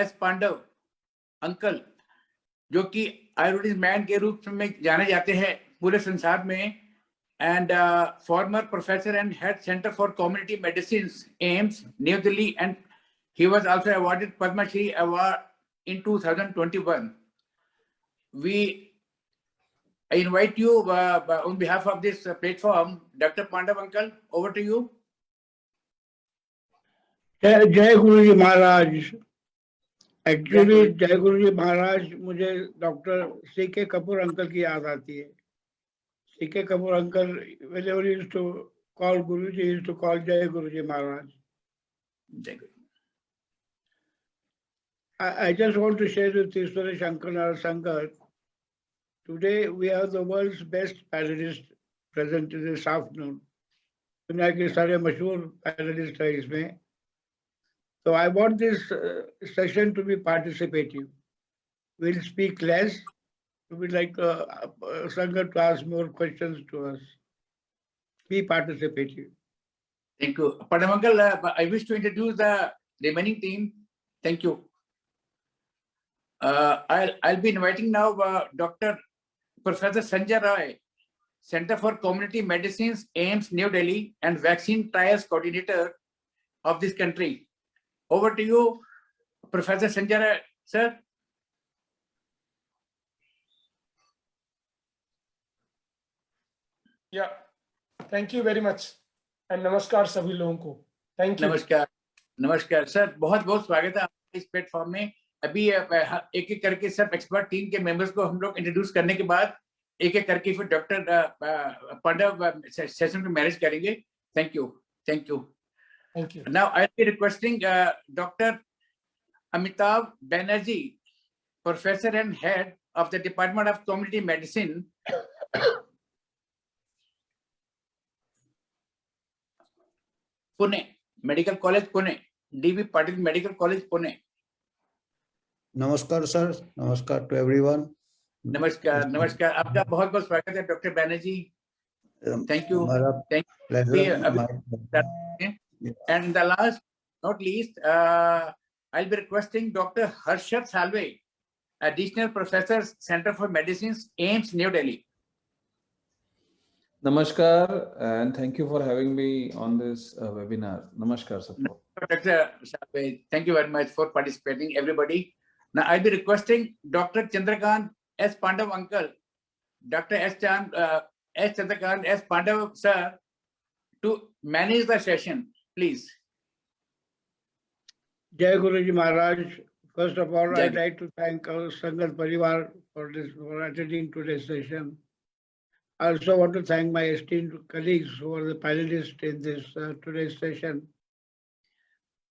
S Pandav uncle, जो कि Ayurvedic man के रूप में जाने जाते हैं पूरे संसार में, and former professor and head center for community medicine, AIIMS, New Delhi, and he was also awarded Padma Shri Award in 2021. I invite you on behalf of this platform, Dr. Pandav Uncle, over to you. जय गुरु जी महाराज। Actually जय गुरु जी महाराज मुझे doctor CK Kapoor uncle की याद आती है। CK Kapoor uncle, whenever he used to call Guruji, he used to call Jai Guruji Maharaj. Jai Guru. I just want to share with Ishwara Shankar Sangat. Today we have the world's best panelists present this afternoon. दुनिया के सारे मशहूर panelists हैं इसमें. So I want this session to be participative. We'll speak less. We would like Sangat to ask more questions to us. Be participative. Thank you. Padam Uncle, I wish to introduce the remaining team. Thank you. I'll be inviting now Dr. Professor Sanjay Roy, Center for Community Medicines, AIIMS, New Delhi, and Vaccine Trials Coordinator of this country. Over to you, Professor Sanjay Roy, sir. Yeah, thank you very much. And नमस्कार सभी लोगों को. Thank you. नमस्कार sir, बहुत बहुत स्वागत है आपके इस प्लेटफॉर्म में. अभी एक एक करके सब एक्सपर्ट टीम के मेंबर्स को हम लोग इंट्रोड्यूस करने के बाद एक एक करके फिर डॉक्टर पांडव सेशन को मैनेज करेंगे. Thank you. Now I be requesting doctor Amitabh Banerjee, professor and head of the department of community medicine, Pune medical college, Pune, DB Patil medical college, Pune. नमस्कार सर. नमस्कार टू एवरीवन. नमस्कार. आपका बहुत बहुत स्वागत है doctor Banerjee. Thank you. And the last not least, I will be requesting doctor Harshad Salve, additional professor, centre for medicine, AIIMS, new Delhi. Namaskar and thank you for having me on this webinar. Namaskar, sir. Dr. Salve, thank you very much for participating, everybody. Now I'll be requesting Dr. Chandrakant S. Pandav uncle, Dr. S. Chandrakant S. Pandav sir, to manage the session, please. Jai Guruji Maharaj. First of all, I'd like to thank our Sangat Parivar for attending today's session. I also want to thank my esteemed colleagues who are the panelists in this today's session.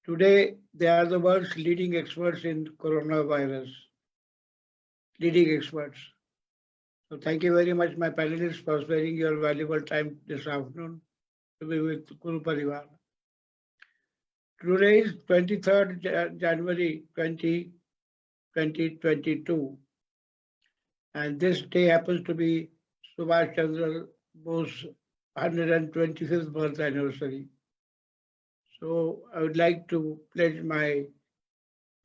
Today, they are the world's leading experts in coronavirus. Leading experts. So thank you very much, my panelists, for sparing your valuable time this afternoon to be with Guru Parivar. Today is 23rd January 2022. And this day happens to be Subhash Chandra Bose's 125th birth anniversary. So I would like to pledge my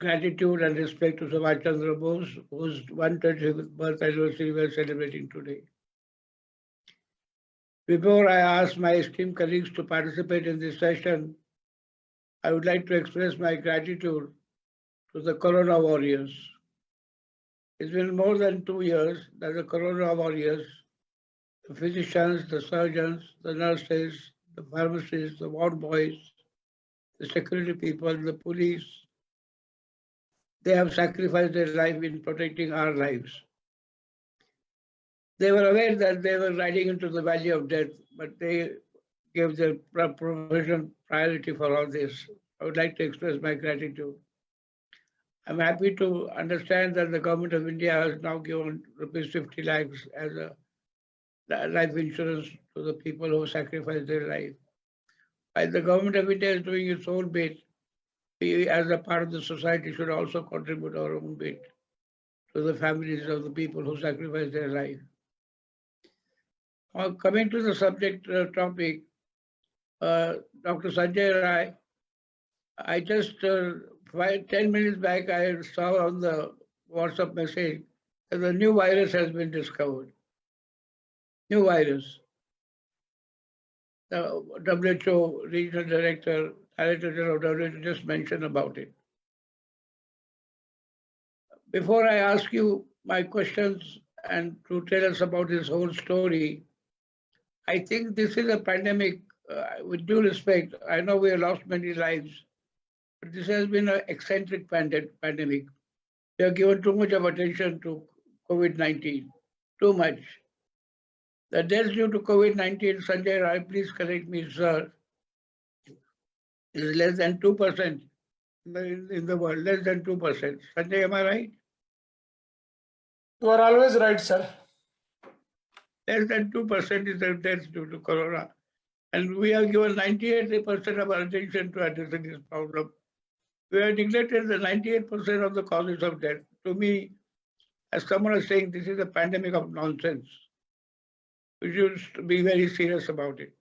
gratitude and respect to Subhash Chandra Bose, whose 125th birth anniversary we are celebrating today. Before I ask my esteemed colleagues to participate in this session, I would like to express my gratitude to the Corona warriors. It's been more than 2 years that the Corona warriors, the physicians, the surgeons, the nurses, the pharmacists, the ward boys, the security people, the police, they have sacrificed their life in protecting our lives. They were aware that they were riding into the valley of death, but they gave their profession priority for all this. I would like to express my gratitude. I'm happy to understand that the government of India has now given ₹50 lakhs as a life insurance to the people who sacrifice their life. While the government of India is doing its own bit, we as a part of the society should also contribute our own bit to the families of the people who sacrifice their life. Coming to the subject topic, Dr. Sanjay Roy, I just 10 minutes back, I saw on the WhatsApp message that a new virus has been discovered. New virus. The WHO regional director, director general of WHO just mentioned about it. Before I ask you my questions and to tell us about this whole story, I think this is a pandemic, with due respect, I know we have lost many lives, but this has been an eccentric pandemic. We have given too much of attention to COVID-19, too much. The deaths due to COVID-19, Sanjay Rai, please correct me, sir, is less than 2% in the world, less than 2%. Sanjay, am I right? You are always right, sir. Less than 2% is the deaths due to corona. And we have given 98% of our attention to addressing this problem. We have neglected the 98% of the causes of death. To me, as someone is saying, this is a pandemic of nonsense. We should be very serious about it.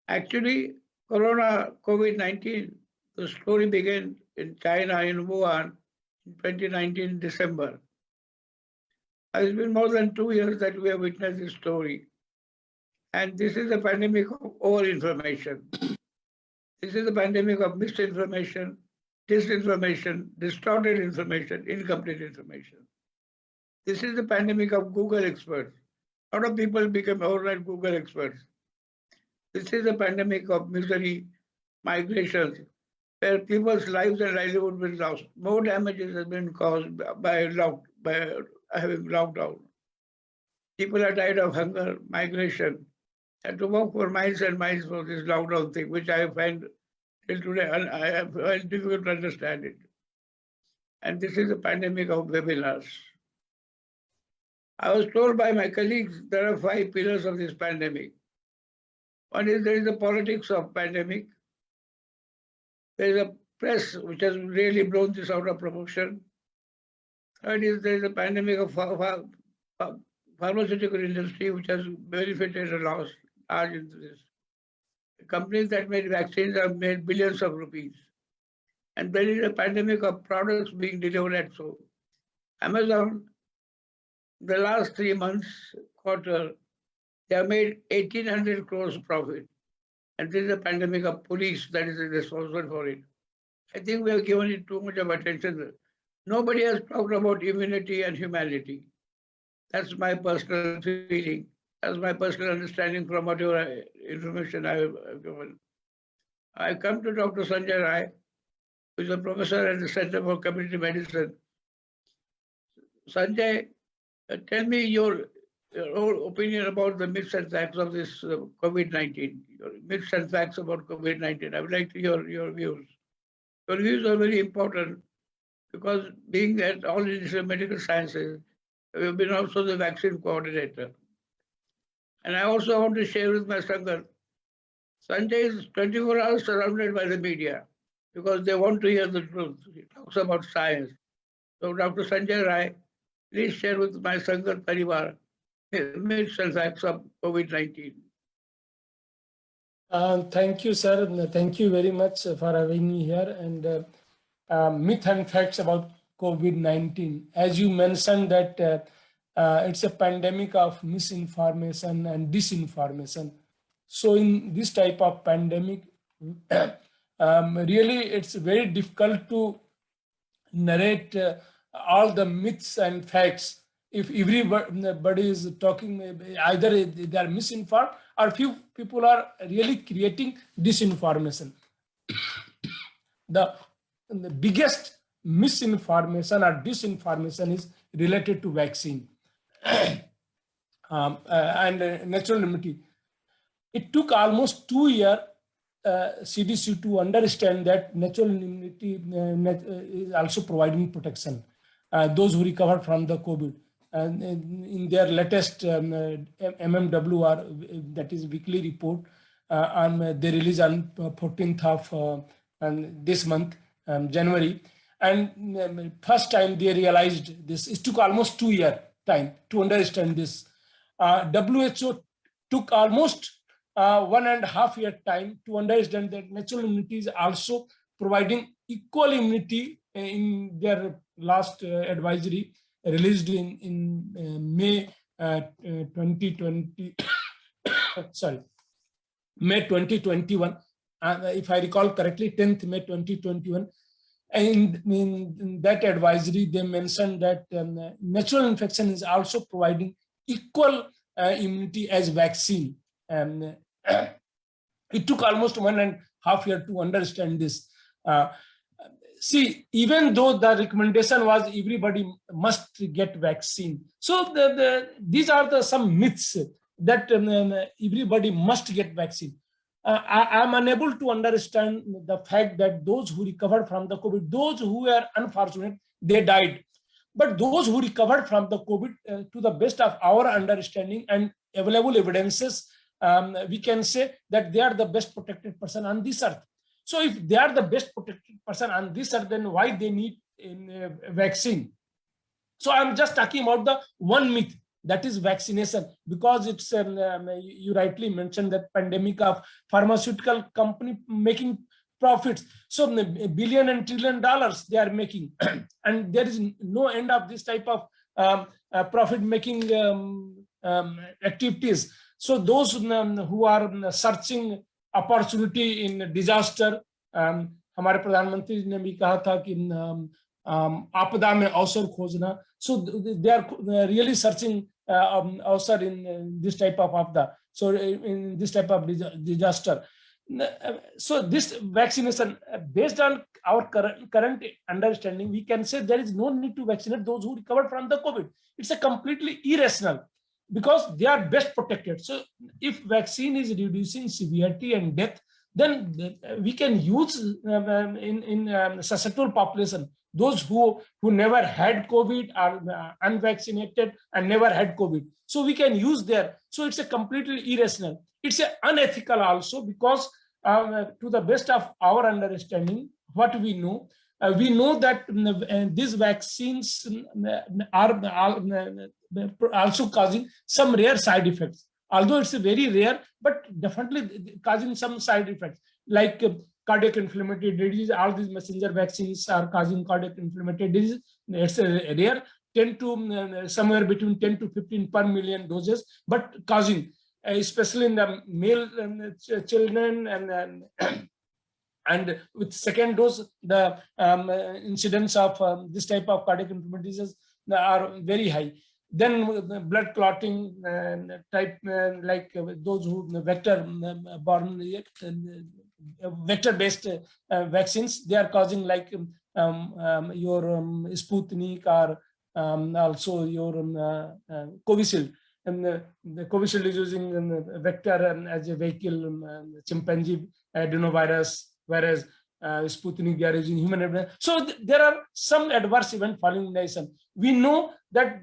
Actually, corona, COVID-19, the story began in China, in Wuhan, in 2019, December. It's been more than 2 years that we have witnessed this story. And this is a pandemic of over-information. This is a pandemic of misinformation, disinformation, distorted information, incomplete information. This is the pandemic of Google experts. A lot of people become overnight Google experts. This is a pandemic of misery, migrations, where people's lives and livelihood have been lost. More damages have been caused by having lockdown. People are died of hunger, migration, and to walk for miles and miles for this lockdown thing, which I find till today, I find difficult to understand it. And this is a pandemic of webinars. I was told by my colleagues there are 5 pillars of this pandemic. One is there is the politics of pandemic. There is a press which has really blown this out of proportion. Third is there is a pandemic of pharmaceutical industry which has benefited a loss large into this. The companies that made vaccines have made billions of rupees. And there is a pandemic of products being delivered at so. Amazon, the last 3 months, quarter, they have made 1,800 crores profit. And this is a pandemic of police that is responsible for it. I think we have given it too much of attention. Nobody has talked about immunity and humanity. That's my personal feeling. That's my personal understanding from whatever information I have given. I come to Dr. Sanjay Rai, who is a professor at the Center for Community Medicine. Sanjay, tell me your opinion about the myths and facts of this COVID-19. Your myths and facts about COVID-19. I would like to hear your views. Your views are very important because being at all Institute of Medical Sciences, we have been also the vaccine coordinator. And I also want to share with my Sangat, Sanjay is 24 hours surrounded by the media because they want to hear the truth. He talks about science. So Dr. Sanjay Rai, please share with my Sangat Parivar myths and facts of COVID-19. Thank you, sir. Thank you very much for having me here. And myth and facts about COVID-19. As you mentioned that it's a pandemic of misinformation and disinformation. So in this type of pandemic, really it's very difficult to narrate all the myths and facts. If everybody is talking, either they are misinformed or few people are really creating disinformation. The biggest misinformation or disinformation is related to vaccine and natural immunity. It took almost 2 years CDC to understand that natural immunity is also providing protection. Those who recovered from the COVID. And in their latest MMWR, that is weekly report, they released on 14th of this month, January. And first time they realized this. It took almost 2 years time to understand this. WHO took almost 1.5 year time to understand that natural immunity is also providing equal immunity in their last advisory released in May 2020. Sorry, May 2021. If I recall correctly, 10th May 2021. And in that advisory, they mentioned that natural infection is also providing equal immunity as vaccine. And it took almost 1.5 years to understand this. See, even though the recommendation was everybody must get vaccine, so these are some myths that everybody must get vaccine. I am unable to understand the fact that those who recovered from the COVID, those who were unfortunate, they died. But those who recovered from the COVID, to the best of our understanding and available evidences, we can say that they are the best protected person on this earth. So if they are the best protected person on this earth, then why they need a vaccine? So I'm just talking about the one myth, that is vaccination, because it's you rightly mentioned that pandemic of pharmaceutical company making profits. So billion and $1 trillion they are making, and there is no end of this type of profit making activities. So those who are searching opportunity in disaster, हमारे प्रधानमंत्री ने भी कहा था कि आपदा में अवसर खोजना. So they are really searching अवसर in this type of आपदा. So in this type of disaster. So this vaccination, based on our current understanding, we can say there is no need to vaccinate those who recovered from the COVID. It's a completely irrational, because they are best protected. So if vaccine is reducing severity and death, then we can use in susceptible population, those who never had COVID, are unvaccinated and never had COVID. So we can use there. So it's a completely irrational. It's unethical also, because to the best of our understanding, what we know that these vaccines are also causing some rare side effects. Although it's very rare, but definitely causing some side effects, like cardiac inflammatory disease. All these messenger vaccines are causing cardiac inflammatory disease. It's rare, 10 to somewhere between 10 to 15 per million doses, but causing, especially in the male children, and with second dose, the incidence of this type of cardiac inflammatory disease are very high. Then blood clotting type, like those who vector-based vaccines, they are causing, like your Sputnik, or also your Covishield. And the Covishield is using vector as a vehicle, chimpanzee adenovirus, whereas Sputnik, they are using human adenovirus. So there are some adverse event following immunization. We know that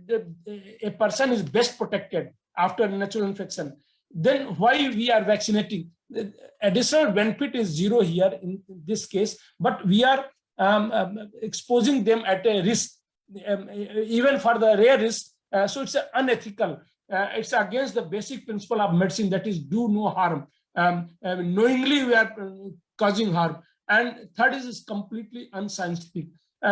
a person is best protected after natural infection. Then why we are vaccinating? The additional benefit is zero here in this case, but we are exposing them at a risk, even for the rare risk. So it's unethical. It's against the basic principle of medicine, that is do no harm. Knowingly we are causing harm. And third is completely unscientific.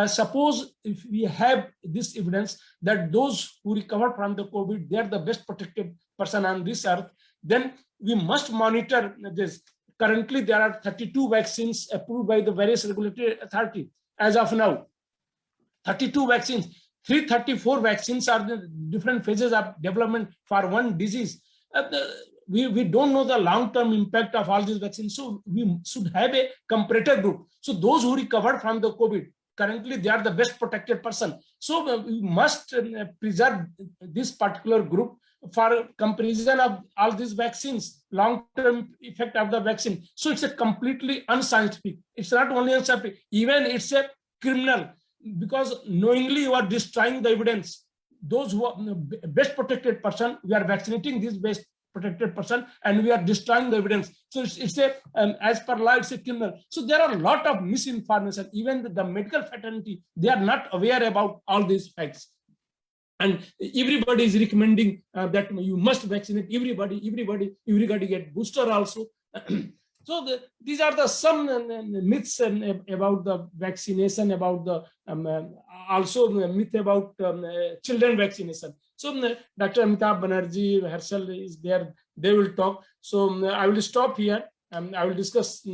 Suppose if we have this evidence that those who recover from the COVID, they are the best protected person on this earth, then we must monitor this. Currently, there are 32 vaccines approved by the various regulatory authority as of now. 32 vaccines. 334 vaccines are the different phases of development for one disease. We don't know the long-term impact of all these vaccines, so we should have a comparator group. So those who recovered from the COVID, currently they are the best protected person. So we must preserve this particular group for comparison of all these vaccines, long-term effect of the vaccine. So it's a completely unscientific. It's not only unscientific, even it's a criminal, because knowingly you are destroying the evidence. Those who are best protected person, we are vaccinating this best protected person, and we are destroying the evidence. So it's a as per law, it's a criminal. So there are a lot of misinformation. Even the medical fraternity, they are not aware about all these facts. And everybody is recommending that you must vaccinate everybody get booster also. So these are the some myths about the vaccination, about the also myth about children vaccination. So Dr. Amitabh Banerjee, Herschel is there. They will talk. So I will stop here. I will discuss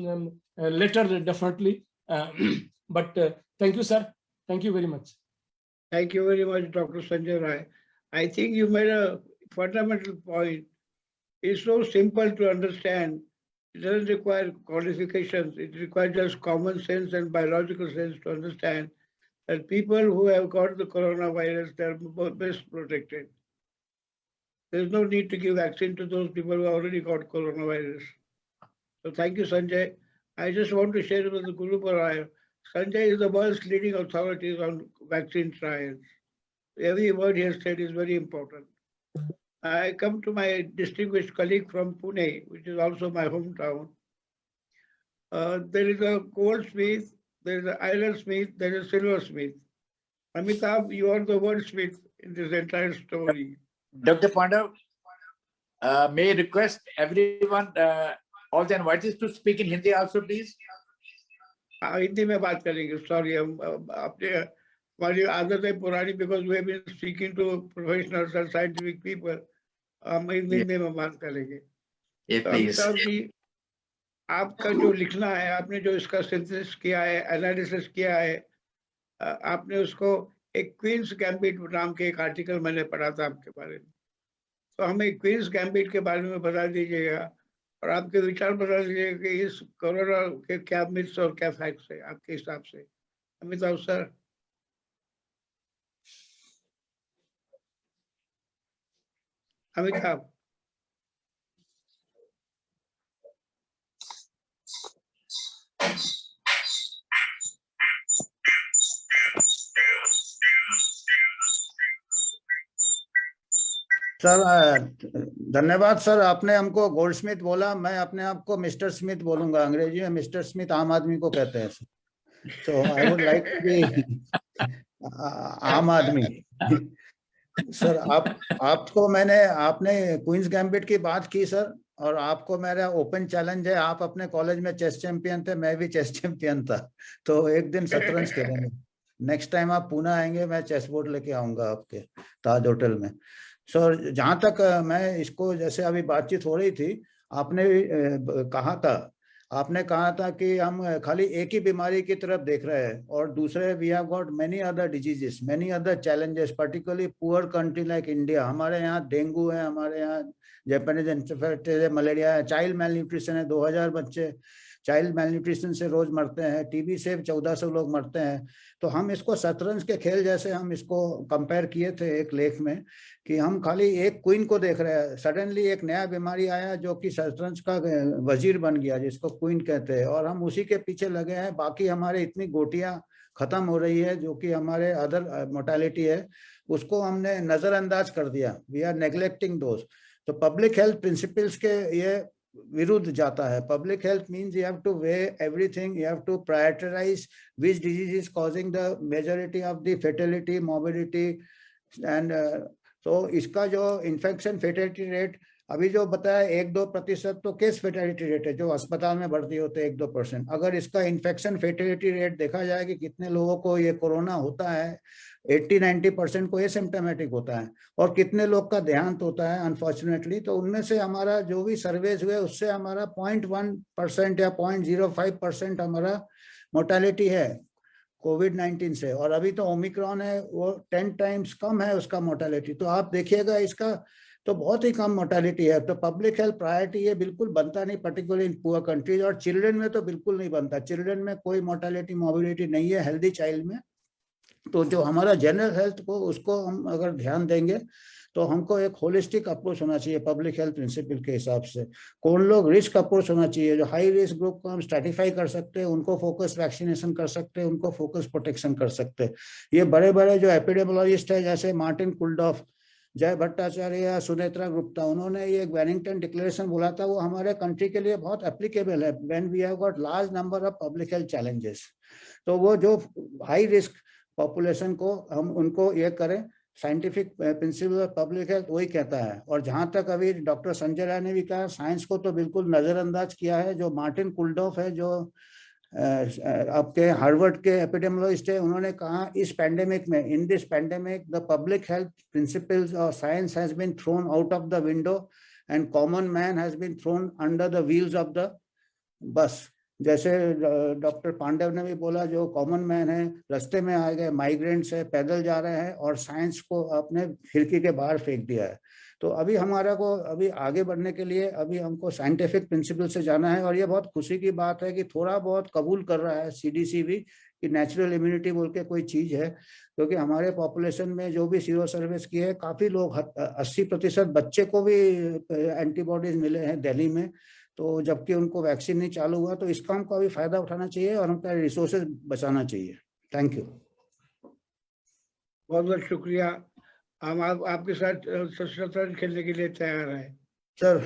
later definitely. But thank you, sir. Thank you very much. Thank you very much, Dr. Sanjay Rai. I think you made a fundamental point. It's so simple to understand. It doesn't require qualifications. It requires just common sense and biological sense to understand that people who have got the coronavirus, they're best protected. There's no need to give vaccine to those people who already got coronavirus. So thank you, Sanjay. I just want to share with the Guru Paraya. Sanjay is the world's leading authorities on vaccine trials. Every word he has said is very important. I come to my distinguished colleague from Pune, which is also my hometown. There is a goldsmith, there is an ironsmith, there is a silversmith. Amitabh, you are the wordsmith in this entire story. Dr. Pandav, may I request everyone, all the invitees to speak in Hindi also, please? Hindi में बात करेंगे. Sorry, हम अपने हमारी आदत है पुरानी, because we have been speaking to professionals and scientific people. हम हिंदी में बात करेंगे. अमिताभ जी, आपका जो लिखना है, आपने जो इसका सिंथेसिस किया है, एनालिसिस किया है, आपने उसको एक क्वींस गैम्बिट नाम के एक आर्टिकल मैंने पढ़ा था आपके बारे में. तो हमें क्वींस गैम्बिट के बारे में बता दीजिएगा और आपके विचार बता दीजिएगा कि इस कोरोना के क्या मिथ्स और क्या फैक्ट्स है आपके हिसाब से. अमिताभ सर. अमिताभ. सर धन्यवाद सर, आपने हमको गोल्डस्मिथ बोला. मैं अपने आप को मिस्टर स्मिथ बोलूंगा. अंग्रेजी में मिस्टर स्मिथ आम आदमी को कहते हैं. So I would like to be aam aadmi. Sir आपको आपने क्वींस गैम्बिट की बात की सर, और आपको मेरा ओपन चैलेंज है. आप अपने कॉलेज में चेस चैंपियन थे, मैं भी चेस चैंपियन था. तो एक दिन शतरंज खेलेंगे. नेक्स्ट टाइम आप पुणे आएंगे, मैं चेस बोर्ड लेके आऊंगा आपके ताज होटल में. सर जहां तक मैं इसको, जैसे अभी बातचीत हो रही थी, आपने कहा था कि हम खाली एक ही बीमारी की तरफ देख रहे हैं और दूसरे we have got many other diseases, many other challenges, particularly poor country like India. हमारे यहाँ डेंगू है, हमारे यहाँ जापानीज एन्सेफेलाइटिस है, मलेरिया है, चाइल्ड मेल न्यूट्रिशन है. 2000 बच्चे चाइल्ड मेल न्यूट्रिशन से रोज मरते हैं. टीबी से 1400 लोग मरते हैं. तो हम इसको शतरंज के खेल जैसे हम इसको कंपेयर किए थे एक लेख में, कि हम खाली एक क्वीन को देख रहे हैं. सडनली एक नया बीमारी आया जो कि शतरंज का वजीर बन गया, जिसको क्वीन कहते हैं, और हम उसी के पीछे लगे हैं. बाकी हमारे इतनी गोटियां खत्म हो रही है, जो कि हमारे अदर मोर्टेलिटी है, उसको हमने नजरअंदाज कर दिया. We are neglecting those. तो पब्लिक हेल्थ प्रिंसिपल्स के ये विरुद्ध जाता है. Public health means you have to weigh everything, you have to prioritise which disease is causing the majority of the fatality, mobility. And तो इसका जो इन्फेक्शन फेटेलिटी रेट अभी जो बताया 1-2%, तो केस फेटेलिटी रेट है जो अस्पताल में भर्ती होते हैं 1-2%. अगर इसका इन्फेक्शन फेटेलिटी रेट देखा जाए कि कितने लोगों को ये कोरोना होता है, 80-90% को एसिम्प्टोमेटिक होता है, और कितने लोग का देहांत होता है अनफॉर्चुनेटली. तो उनमें से हमारा जो भी सर्वेज हुए उससे हमारा 0.1% या 0.05% हमारा मोर्टेलिटी है कोविड-19 से. और अभी तो ओमिक्रॉन है, वो 10 टाइम्स कम है उसका मोर्टेलिटी. तो आप देखिएगा इसका तो बहुत ही कम मोर्टेलिटी है. तो पब्लिक हेल्थ प्रायोरिटी ये बिल्कुल बनता नहीं, पर्टिकुलरली इन पुअर कंट्रीज. और चिल्ड्रन में तो बिल्कुल नहीं बनता. चिल्ड्रन में कोई मोर्टेलिटी मोबिलिटी नहीं है हेल्दी चाइल्ड में. तो जो हमारा जनरल हेल्थ को, उसको हम अगर ध्यान देंगे तो हमको एक होलिस्टिक अप्रोच होना चाहिए पब्लिक हेल्थ प्रिंसिपल के हिसाब से. कौन लोग रिस्क अप्रोच होना चाहिए, जो हाई रिस्क ग्रुप को हम स्ट्रेटिफाई कर सकते हैं, उनको फोकस वैक्सीनेशन कर सकते हैं, उनको फोकस प्रोटेक्शन कर सकते हैं. ये बड़े बड़े जो एपिडेमोलॉजिस्ट है, जैसे मार्टिन कुल्डॉफ, जय भट्टाचार्य या सुनेत्रा गुप्ता, उन्होंने ये वेलिंगटन डिक्लेरेशन बोला था, वो हमारे कंट्री के लिए बहुत एप्लीकेबल है when we have got large number of public health challenges. तो वो जो हाई रिस्क पॉपुलेशन को हम उनको ये करें, scientific principle of public health वही कहता है। और जहां तक अभी डॉक्टर संजय राय ने भी कहा, साइंस को तो बिल्कुल नजरअंदाज किया है। जो मार्टिन कुल्डॉफ है, जो आपके हार्वर्ड के एपिडेमियोलॉजिस्ट है, उन्होंने कहा इस पैंडेमिक में, in this pandemic the public health principles और science has been thrown out of the window and common man has been thrown under the wheels of the bus. जैसे डॉक्टर पांडेव ने भी बोला, जो कॉमन मैन है रास्ते में आ गए, माइग्रेंट्स है पैदल जा रहे हैं, और साइंस को अपने खिड़की के बाहर फेंक दिया है। तो अभी हमारा को अभी आगे बढ़ने के लिए अभी हमको साइंटिफिक प्रिंसिपल से जाना है। और ये बहुत खुशी की बात है कि थोड़ा बहुत कबूल कर रहा है सीडीसी भी कि नेचुरल इम्यूनिटी बोल के कोई चीज है। क्योंकि हमारे पॉपुलेशन में जो भी सीरो सर्विस की है, काफी लोग 80% बच्चे को भी एंटीबॉडीज मिले हैं दिल्ली में। तो जबकि उनको वैक्सीन नहीं चालू हुआ, तो इसका हमको अभी फायदा उठाना चाहिए और हमका रिसोर्सेज बचाना चाहिए। Thank you. बहुत बहुत शुक्रिया। हम आपके साथ शतरंज खेलने के लिए तैयार हैं सर।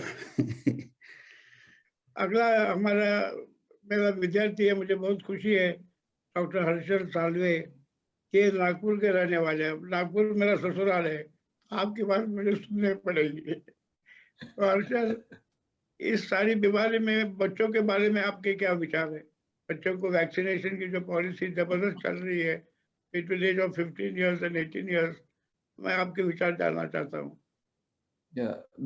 अगला हमारा मेरा विद्यार्थी है, मुझे बहुत खुशी है, डॉक्टर हर्षल सालवे, ये नागपुर के रहने वाले हैं। नागपुर मेरा ससुराल है, आपकी बात मुझे सुननी पड़ेगी। तो हर्षल, इस सारी बीमारी में बच्चों के बारे में आपके क्या विचार है? बच्चों को वैक्सीनेशन की जो पॉलिसी जबरदस्त चल रही है between age of 15 years and 18 years, मैं आपके विचार जानना चाहता हूँ।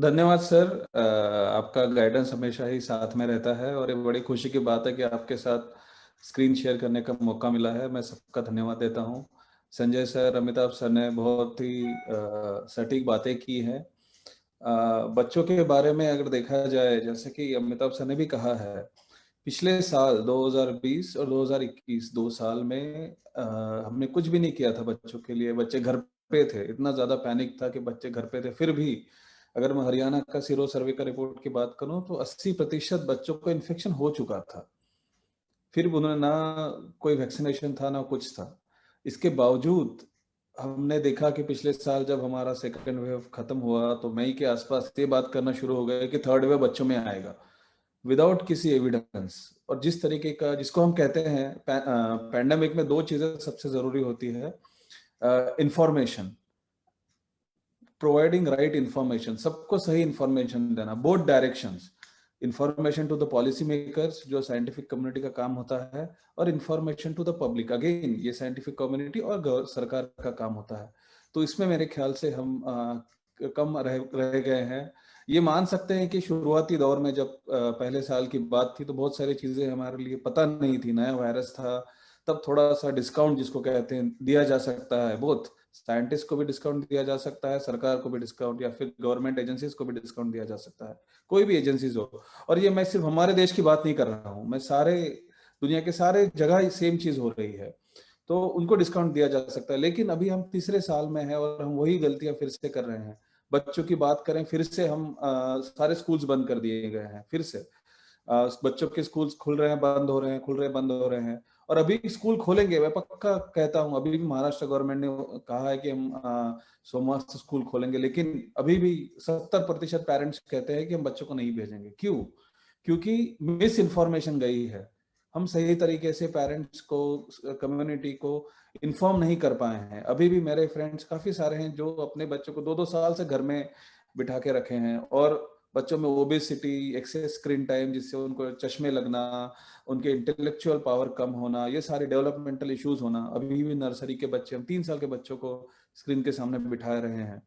धन्यवाद सर। आपका गाइडेंस हमेशा ही साथ में रहता है और ये बड़ी खुशी की बात है कि आपके साथ स्क्रीन शेयर करने का मौका मिला है। मैं सबका धन्यवाद देता हूँ। संजय सर, अमिताभ सर ने बहुत ही सटीक बातें की हैं। बच्चों के बारे में अगर देखा जाए, जैसे कि अमिताभ सर ने भी कहा है, पिछले साल 2020 और 2021 2 साल में हमने कुछ भी नहीं किया था बच्चों के लिए। बच्चे घर पे थे, इतना ज्यादा पैनिक था कि बच्चे घर पे थे। फिर भी अगर मैं हरियाणा का सीरो सर्वे का रिपोर्ट की बात करूं तो 80% बच्चों को इन्फेक्शन हो चुका था। फिर उन्होंने ना कोई वैक्सीनेशन था ना कुछ था। इसके बावजूद हमने देखा कि पिछले साल जब हमारा सेकंड वेव खत्म हुआ तो मई के आसपास ये बात करना शुरू हो गया कि थर्ड वेव बच्चों में आएगा, विदाउट किसी एविडेंस। और जिस तरीके का, जिसको हम कहते हैं पैंडेमिक में 2 चीजें सबसे जरूरी होती है, इंफॉर्मेशन, प्रोवाइडिंग राइट इंफॉर्मेशन, सबको सही इंफॉर्मेशन देना, both directions, information to the policy makers जो साइंटिफिक कम्युनिटी का काम होता है, और information to the public, again ये साइंटिफिक कम्युनिटी और सरकार का काम होता है। तो इसमें मेरे ख्याल से हम कम रह गए हैं। ये मान सकते हैं कि शुरुआती दौर में जब पहले साल की बात थी तो बहुत सारी चीजें हमारे लिए पता नहीं थी, नया वायरस था, तब थोड़ा सा डिस्काउंट जिसको कहते हैं दिया जा सकता है। बोथ साइंटिस्ट को भी डिस्काउंट दिया जा सकता है, सरकार को भी डिस्काउंट, या फिर गवर्नमेंट एजेंसीज को भी डिस्काउंट दिया जा सकता है, कोई भी एजेंसीज हो। और ये मैं सिर्फ हमारे देश की बात नहीं कर रहा हूँ, मैं सारे दुनिया के सारे जगह सेम चीज हो रही है, तो उनको डिस्काउंट दिया जा सकता है। लेकिन अभी हम तीसरे साल में हैं और हम वही गलतियां फिर से कर रहे हैं। बच्चों की बात करें, फिर से हम सारे स्कूल्स बंद कर दिए गए हैं। फिर से बच्चों के स्कूल्स खुल रहे हैं, बंद हो रहे हैं, खुल रहे बंद हो रहे हैं। और अभी स्कूल खोलेंगे, मैं पक्का कहता हूं, अभी भी महाराष्ट्र गवर्नमेंट ने कहा है कि हम सोमवार से स्कूल खोलेंगे, लेकिन अभी भी 70% पेरेंट्स कहते हैं कि हम बच्चों को नहीं भेजेंगे। क्यों? क्योंकि मिस इन्फॉर्मेशन गई है। हम सही तरीके से पेरेंट्स को, कम्युनिटी को इन्फॉर्म नहीं कर पाए हैं। अभी भी मेरे फ्रेंड्स काफी सारे हैं जो अपने बच्चों को 2-2 साल से घर में बिठा के रखे हैं, और बच्चों में ओबेसिटी, एक्सेस स्क्रीन टाइम जिससे उनको चश्मे लगना, उनके इंटेलेक्चुअल पावर कम होना, ये सारे डेवलपमेंटल इश्यूज होना। अभी भी नर्सरी के बच्चे, हम 3 साल के बच्चों को स्क्रीन के सामने बिठा रहे हैं।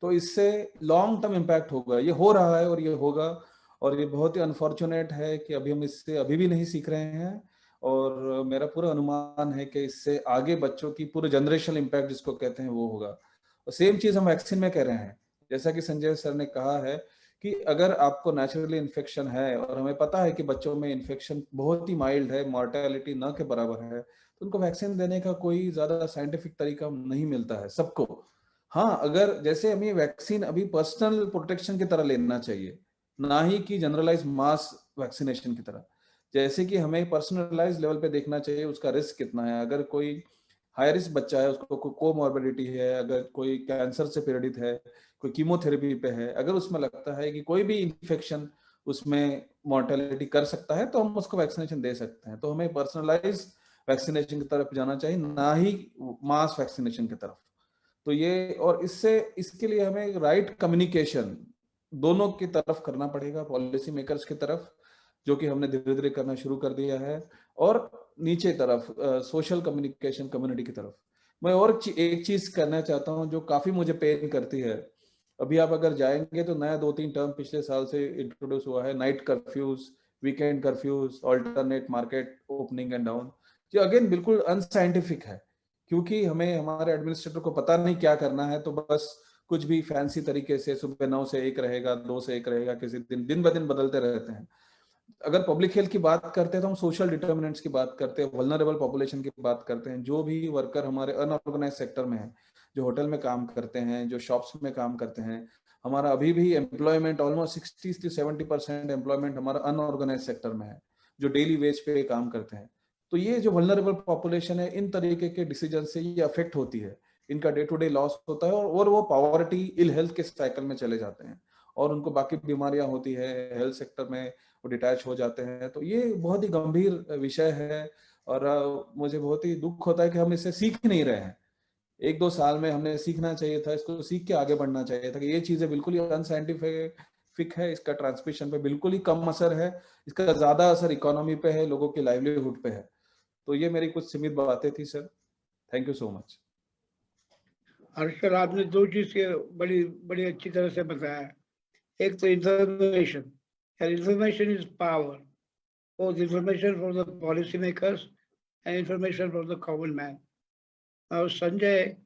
तो इससे लॉन्ग टर्म इम्पैक्ट होगा, ये हो रहा है और ये होगा। और ये बहुत ही अनफॉर्चुनेट है कि अभी हम इससे अभी भी नहीं सीख रहे हैं। और मेरा पूरा अनुमान है कि इससे आगे बच्चों की पूरे जनरेशनल इम्पैक्ट जिसको कहते हैं वो होगा। और सेम चीज हम वैक्सीन में कह रहे हैं। जैसा कि संजय सर ने कहा है कि अगर आपको नेचुरली इन्फेक्शन है, और हमें पता है कि बच्चों में इन्फेक्शन बहुत ही माइल्ड है, मॉर्टेलिटी न के बराबर है, तो उनको वैक्सीन देने का कोई ज्यादा साइंटिफिक तरीका नहीं मिलता है सबको। हाँ, अगर जैसे हमें वैक्सीन अभी पर्सनल प्रोटेक्शन की तरह लेना चाहिए, ना ही कि जनरलाइज मास वैक्सीनेशन की तरह। जैसे कि हमें पर्सनलाइज लेवल पे देखना चाहिए उसका रिस्क कितना है। अगर कोई हाई रिस्क बच्चा है, उसको कोई कोमॉर्बिडिटी है, अगर कोई कैंसर से पीड़ित है, कोई कीमोथेरेपी पे है, अगर उसमें लगता है कि कोई भी इन्फेक्शन उसमें मॉर्टेलिटी कर सकता है, तो हम उसको वैक्सीनेशन दे सकते हैं। तो हमें पर्सनलाइज वैक्सीनेशन की तरफ जाना चाहिए, ना ही मास वैक्सीनेशन की तरफ। तो ये, और इसके लिए हमें राइट कम्युनिकेशन दोनों की तरफ करना पड़ेगा, पॉलिसी मेकर्स की तरफ, जो कि हमने धीरे धीरे करना शुरू कर दिया है, और नीचे तरफ सोशल कम्युनिकेशन कम्युनिटी की तरफ। मैं और एक चीज करना चाहता हूं जो काफी मुझे पेन करती है। अभी आप अगर जाएंगे तो नया 2-3 टर्म पिछले साल से इंट्रोड्यूस हुआ है, night curfews, weekend curfews, alternate market opening and down, जो अगेन बिल्कुल अनसाइंटिफिक है, क्योंकि हमें हमारे एडमिनिस्ट्रेटर को पता नहीं क्या करना है, तो बस कुछ भी फैंसी तरीके से सुबह 9 से 1 रहेगा, 2 से 1 रहेगा, किसी दिन ब दिन बदलते रहते हैं। अगर पब्लिक हेल्थ की बात करते हैं तो हम सोशल डिटर्मिनेंट्स की बात करते हैं, वल्नरेबल पॉपुलेशन की बात करते हैं, जो भी वर्कर हमारे अनऑर्गेनाइज सेक्टर में है, जो होटल में काम करते हैं, जो शॉप्स में काम करते हैं। हमारा अभी भी एम्प्लॉयमेंट ऑलमोस्ट 60 से 70% एम्प्लॉयमेंट हमारा अनऑर्गेनाइज सेक्टर में है, जो डेली वेज पे काम करते हैं। तो ये जो वल्नरेबल पॉपुलेशन है, इन तरीके के डिसीजन से ये अफेक्ट होती है, इनका डे टू डे लॉस होता है, और वो पॉवर्टी, इल हेल्थ के साइकिल में चले जाते हैं, और उनको बाकी बीमारियां होती है, हेल्थ सेक्टर में वो डिटैच हो जाते हैं। तो ये बहुत ही गंभीर विषय है, और मुझे बहुत ही दुख होता है कि हम इससे सीख नहीं रहे हैं। 1-2 साल में हमने सीखना चाहिए था, इसको सीख के आगे बढ़ना चाहिए था कि ये चीजें बिल्कुल ही अनसाइंटिफिक है, इसका ट्रांसमिशन पे बिल्कुल ही कम असर है, इसका ज्यादा असर इकोनॉमी पे है, लोगों की लाइवलीहुड पे है। तो ये मेरी कुछ सीमित बातें थी sir, thank you so much. Harshal, आपने दो चीज के बड़ी बड़ी अच्छी तरह से बताया। एक तो information, information is power, both information for the policy makers and information for the common man. Now, Sanjay,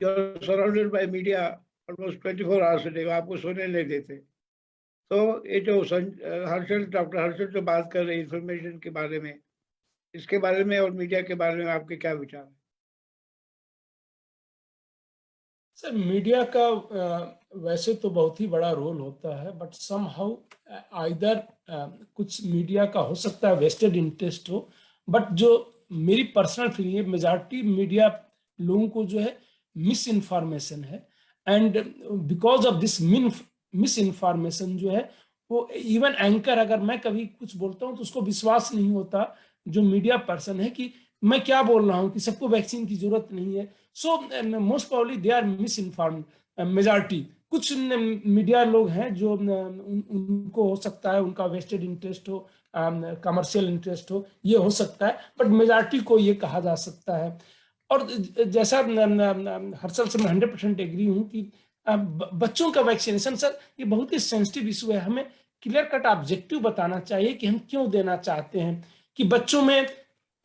you're surrounded by media almost 24 hours a day, आपको सोने नहीं देते। तो ये जो हर्षल, डॉक्टर हर्षल जो बात कर रहे हैं इंफॉर्मेशन के बारे में, इसके बारे में और मीडिया के बारे में आपके क्या विचार हैं? सर, मीडिया का वैसे तो बहुत ही बड़ा रोल होता है, बट समहाउ आइदर कुछ मीडिया का हो सकता है वेस्टेड इंटरेस्ट हो, बट जो मेरी पर्सनल फीलिंग है, मेजॉरिटी मीडिया लोगों को जो है मिस इन्फॉर्मेशन है, and because of this miss information जो है वो इवन एंकर, अगर मैं कभी कुछ बोलता हूँ तो उसको विश्वास नहीं होता जो मीडिया पर्सन है कि मैं क्या बोल रहा हूँ, कि सबको वैक्सीन की जरूरत नहीं है। So most probably they are misinformed majority. कुछ मीडिया लोग हैं जो उनको हो सकता है उनका वेस्टेड इंटरेस्ट हो, कमर्शियल इंटरेस्ट हो, ये हो सकता है, बट मेजॉरिटी को ये कहा जा सकता है। और जैसा हर्षल से मैं 100% एग्री हूँ कि बच्चों का वैक्सीनेशन, सर ये बहुत ही सेंसिटिव इशू है, हमें क्लियर कट ऑब्जेक्टिव बताना चाहिए कि हम क्यों देना चाहते हैं, कि बच्चों में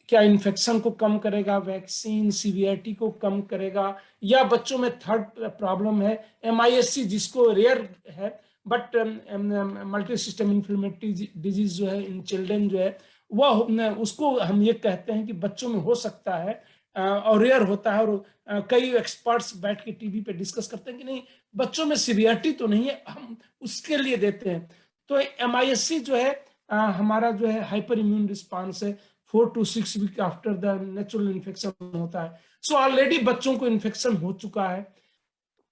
क्या इन्फेक्शन को कम करेगा वैक्सीन, सीवियरिटी को कम करेगा, या बच्चों में थर्ड प्रॉब्लम है MIS-C जिसको रेयर है, but multi system inflammatory disease जो है इन चिल्ड्रन जो है वह, उसको हम ये कहते हैं कि बच्चों में हो सकता है और रेयर होता है। और कई एक्सपर्ट्स बैठ के टीवी पे डिस्कस करते हैं कि नहीं बच्चों में सीवियरिटी तो नहीं है, हम उसके लिए देते हैं। तो MIS-C जो है हमारा जो है हाइपर इम्यून रिस्पॉन्स है, 4 to 6 week after the natural infection होता है। सो ऑलरेडी बच्चों को इन्फेक्शन हो चुका है,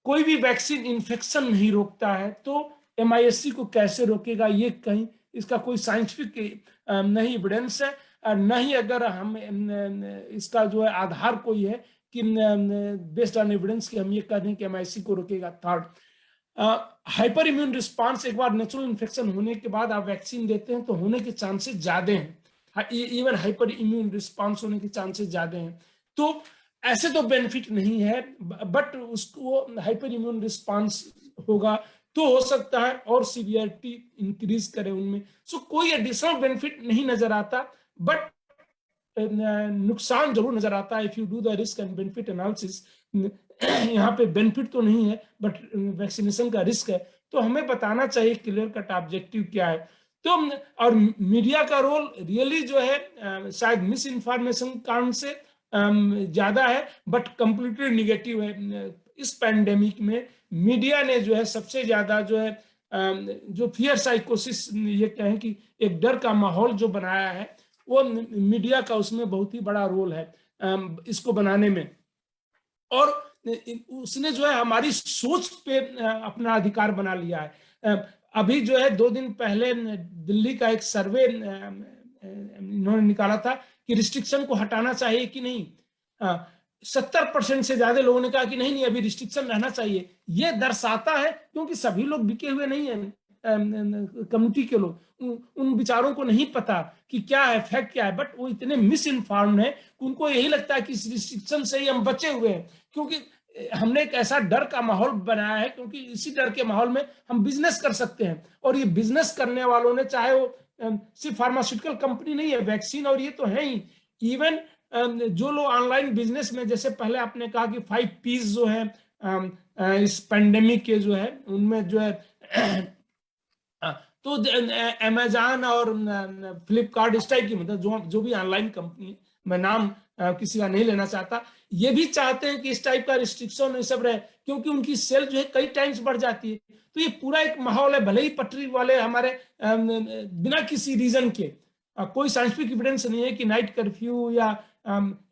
कोई भी वैक्सीन इन्फेक्शन नहीं रोकता है, तो MIS-C को कैसे रोकेगा, ये कहीं इसका कोई साइंटिफिक नहीं एविडेंस है, न ही अगर हम इसका जो है आधार कोई है कि बेस्ड ऑन एविडेंस कि हम ये कह रहे हैं कि MIS-C को रोकेगा। थर्ड, हाइपर इम्यून रिस्पॉन्स, एक बार नेचुरल इन्फेक्शन होने के बाद आप वैक्सीन देते हैं तो होने के चांसेस ज्यादा हैं, इवन हाइपर इम्यून रिस्पॉन्स होने के चांसेस ज्यादा हैं। तो ऐसे तो बेनिफिट नहीं है, बट उसको हाइपर इम्यून रिस्पॉन्स होगा तो हो सकता है और सीवियरिटी इंक्रीज करे उनमें। सो कोई एडिशनल बेनिफिट नहीं नजर आता, बट नुकसान जरूर नजर आता है। If you do the risk and benefit analysis, यहाँ पे बेनिफिट तो नहीं है बट वैक्सीनेशन का रिस्क है, तो हमें बताना चाहिए क्लियर कट ऑब्जेक्टिव क्या है। तो और मीडिया का रोल रियली जो है शायद मिस इन्फॉर्मेशन कारण से ज्यादा है, बट कंप्लीटली निगेटिव है। इस पैंडेमिक में मीडिया ने जो है सबसे ज्यादा जो है जो फियर साइकोसिस, ये कहें कि एक डर का माहौल जो बनाया है, वो मीडिया का उसमें बहुत ही बड़ा रोल है इसको बनाने में। और उसने जो है हमारी सोच पे अपना अधिकार बना लिया है। अभी जो है 2 दिन पहले दिल्ली का एक सर्वे इन्होंने निकाला था कि रिस्ट्रिक्शन को हटाना चाहिए कि नहीं। 70% से ज्यादा लोगों ने कहा कि नहीं नहीं अभी रिस्ट्रिक्शन रहना चाहिए। ये दर्शाता है, क्योंकि सभी लोग बिके हुए नहीं है, कम्युनिटी के लोग, उन विचारों को नहीं पता कि क्या है, फैक्ट क्या है, बट वो इतने मिस इन्फॉर्म्ड है कि उनको यही लगता है कि इस रिस्ट्रिक्शन से ही हम बचे हुए हैं, क्योंकि हमने एक ऐसा डर का माहौल बनाया है, क्योंकि इसी डर के माहौल में हम बिजनेस कर सकते हैं। और ये बिजनेस करने वालों ने, चाहे वो सिर्फ फार्मास्यूटिकल कंपनी नहीं है, वैक्सीन और ये तो है ही, इवन जो लोग ऑनलाइन बिजनेस में, जैसे पहले आपने कहा कि 5 Ps जो है इस पेंडेमिक के जो है उनमें जो है तो अमेजॉन और फ्लिपकार्ट इस टाइप की, मतलब जो भी ऑनलाइन कंपनी है, मैं नाम किसी का नहीं लेना चाहता, ये भी चाहते हैं कि इस टाइप का रिस्ट्रिक्शन ये सब रहे, क्योंकि उनकी सेल जो है कई टाइम्स बढ़ जाती है। तो ये पूरा एक माहौल है, भले ही पटरी वाले हमारे बिना किसी रीजन के, कोई साइंटिफिक एविडेंस नहीं है कि नाइट कर्फ्यू या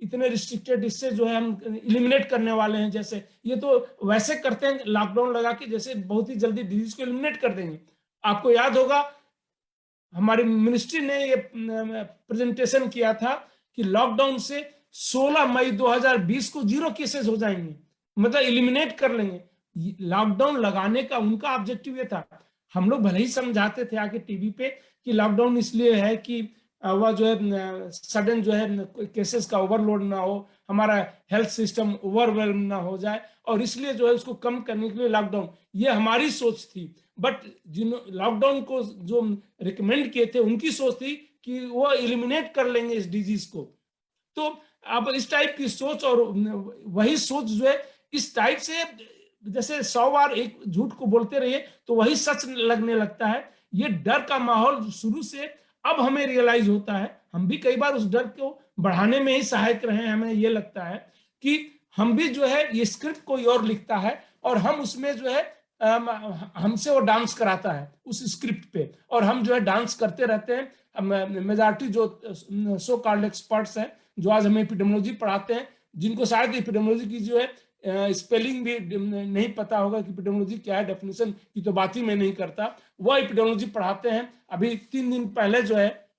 इतने रिस्ट्रिक्टेड, इससे जो है हम इलिमिनेट करने वाले हैं, जैसे ये तो वैसे करते हैं लॉकडाउन लगा के, जैसे बहुत ही जल्दी डिजीज को इलिमिनेट कर देंगे। आपको याद होगा हमारी मिनिस्ट्री ने ये प्रेजेंटेशन किया था कि लॉकडाउन से 16 मई 2020 को 0 केसेस हो जाएंगे, मतलब इलिमिनेट कर लेंगे। लॉकडाउन लगाने का उनका ऑब्जेक्टिव ये था। हम लोग भले ही समझाते थे आके टीवी पे कि लॉकडाउन इसलिए है कि वह जो है सडन जो है केसेस का ओवरलोड ना हो, हमारा हेल्थ सिस्टम ओवरवेल्म ना हो जाए, और इसलिए जो है उसको कम करने के लिए लॉकडाउन, ये हमारी सोच थी। बट जिन लॉकडाउन को जो रिकमेंड किए थे उनकी सोच थी कि वो एलिमिनेट कर लेंगे इस डिजीज को। तो अब इस टाइप की सोच, और वही सोच जो है इस टाइप से, जैसे 100 बार एक झूठ को बोलते रहिए तो वही सच लगने लगता है। ये डर का माहौल शुरू से अब हमें रियलाइज होता है, हम भी कई बार उस डर को बढ़ाने में ही सहायक रहे हैं। हमें ये लगता है कि हम भी जो है, ये स्क्रिप्ट कोई और लिखता है और हम उसमें जो है हमसे वो डांस कराता है उस स्क्रिप्ट पे, और हम जो है डांस करते रहते हैं। मेजॉरिटी जो सो कॉल्ड एक्सपर्ट्स हैं जो आज हमें एपिडेमियोलॉजी पढ़ाते हैं, जिनको शायद एपिडेमियोलॉजी की जो है स्पेलिंग भी नहीं पता होगा कि एपिडेमियोलॉजी क्या है, डेफिनेशन की तो बात ही मैं नहीं करता, वो एपिडेमियोलॉजी पढ़ाते हैं। अभी 3 दिन पहले जो है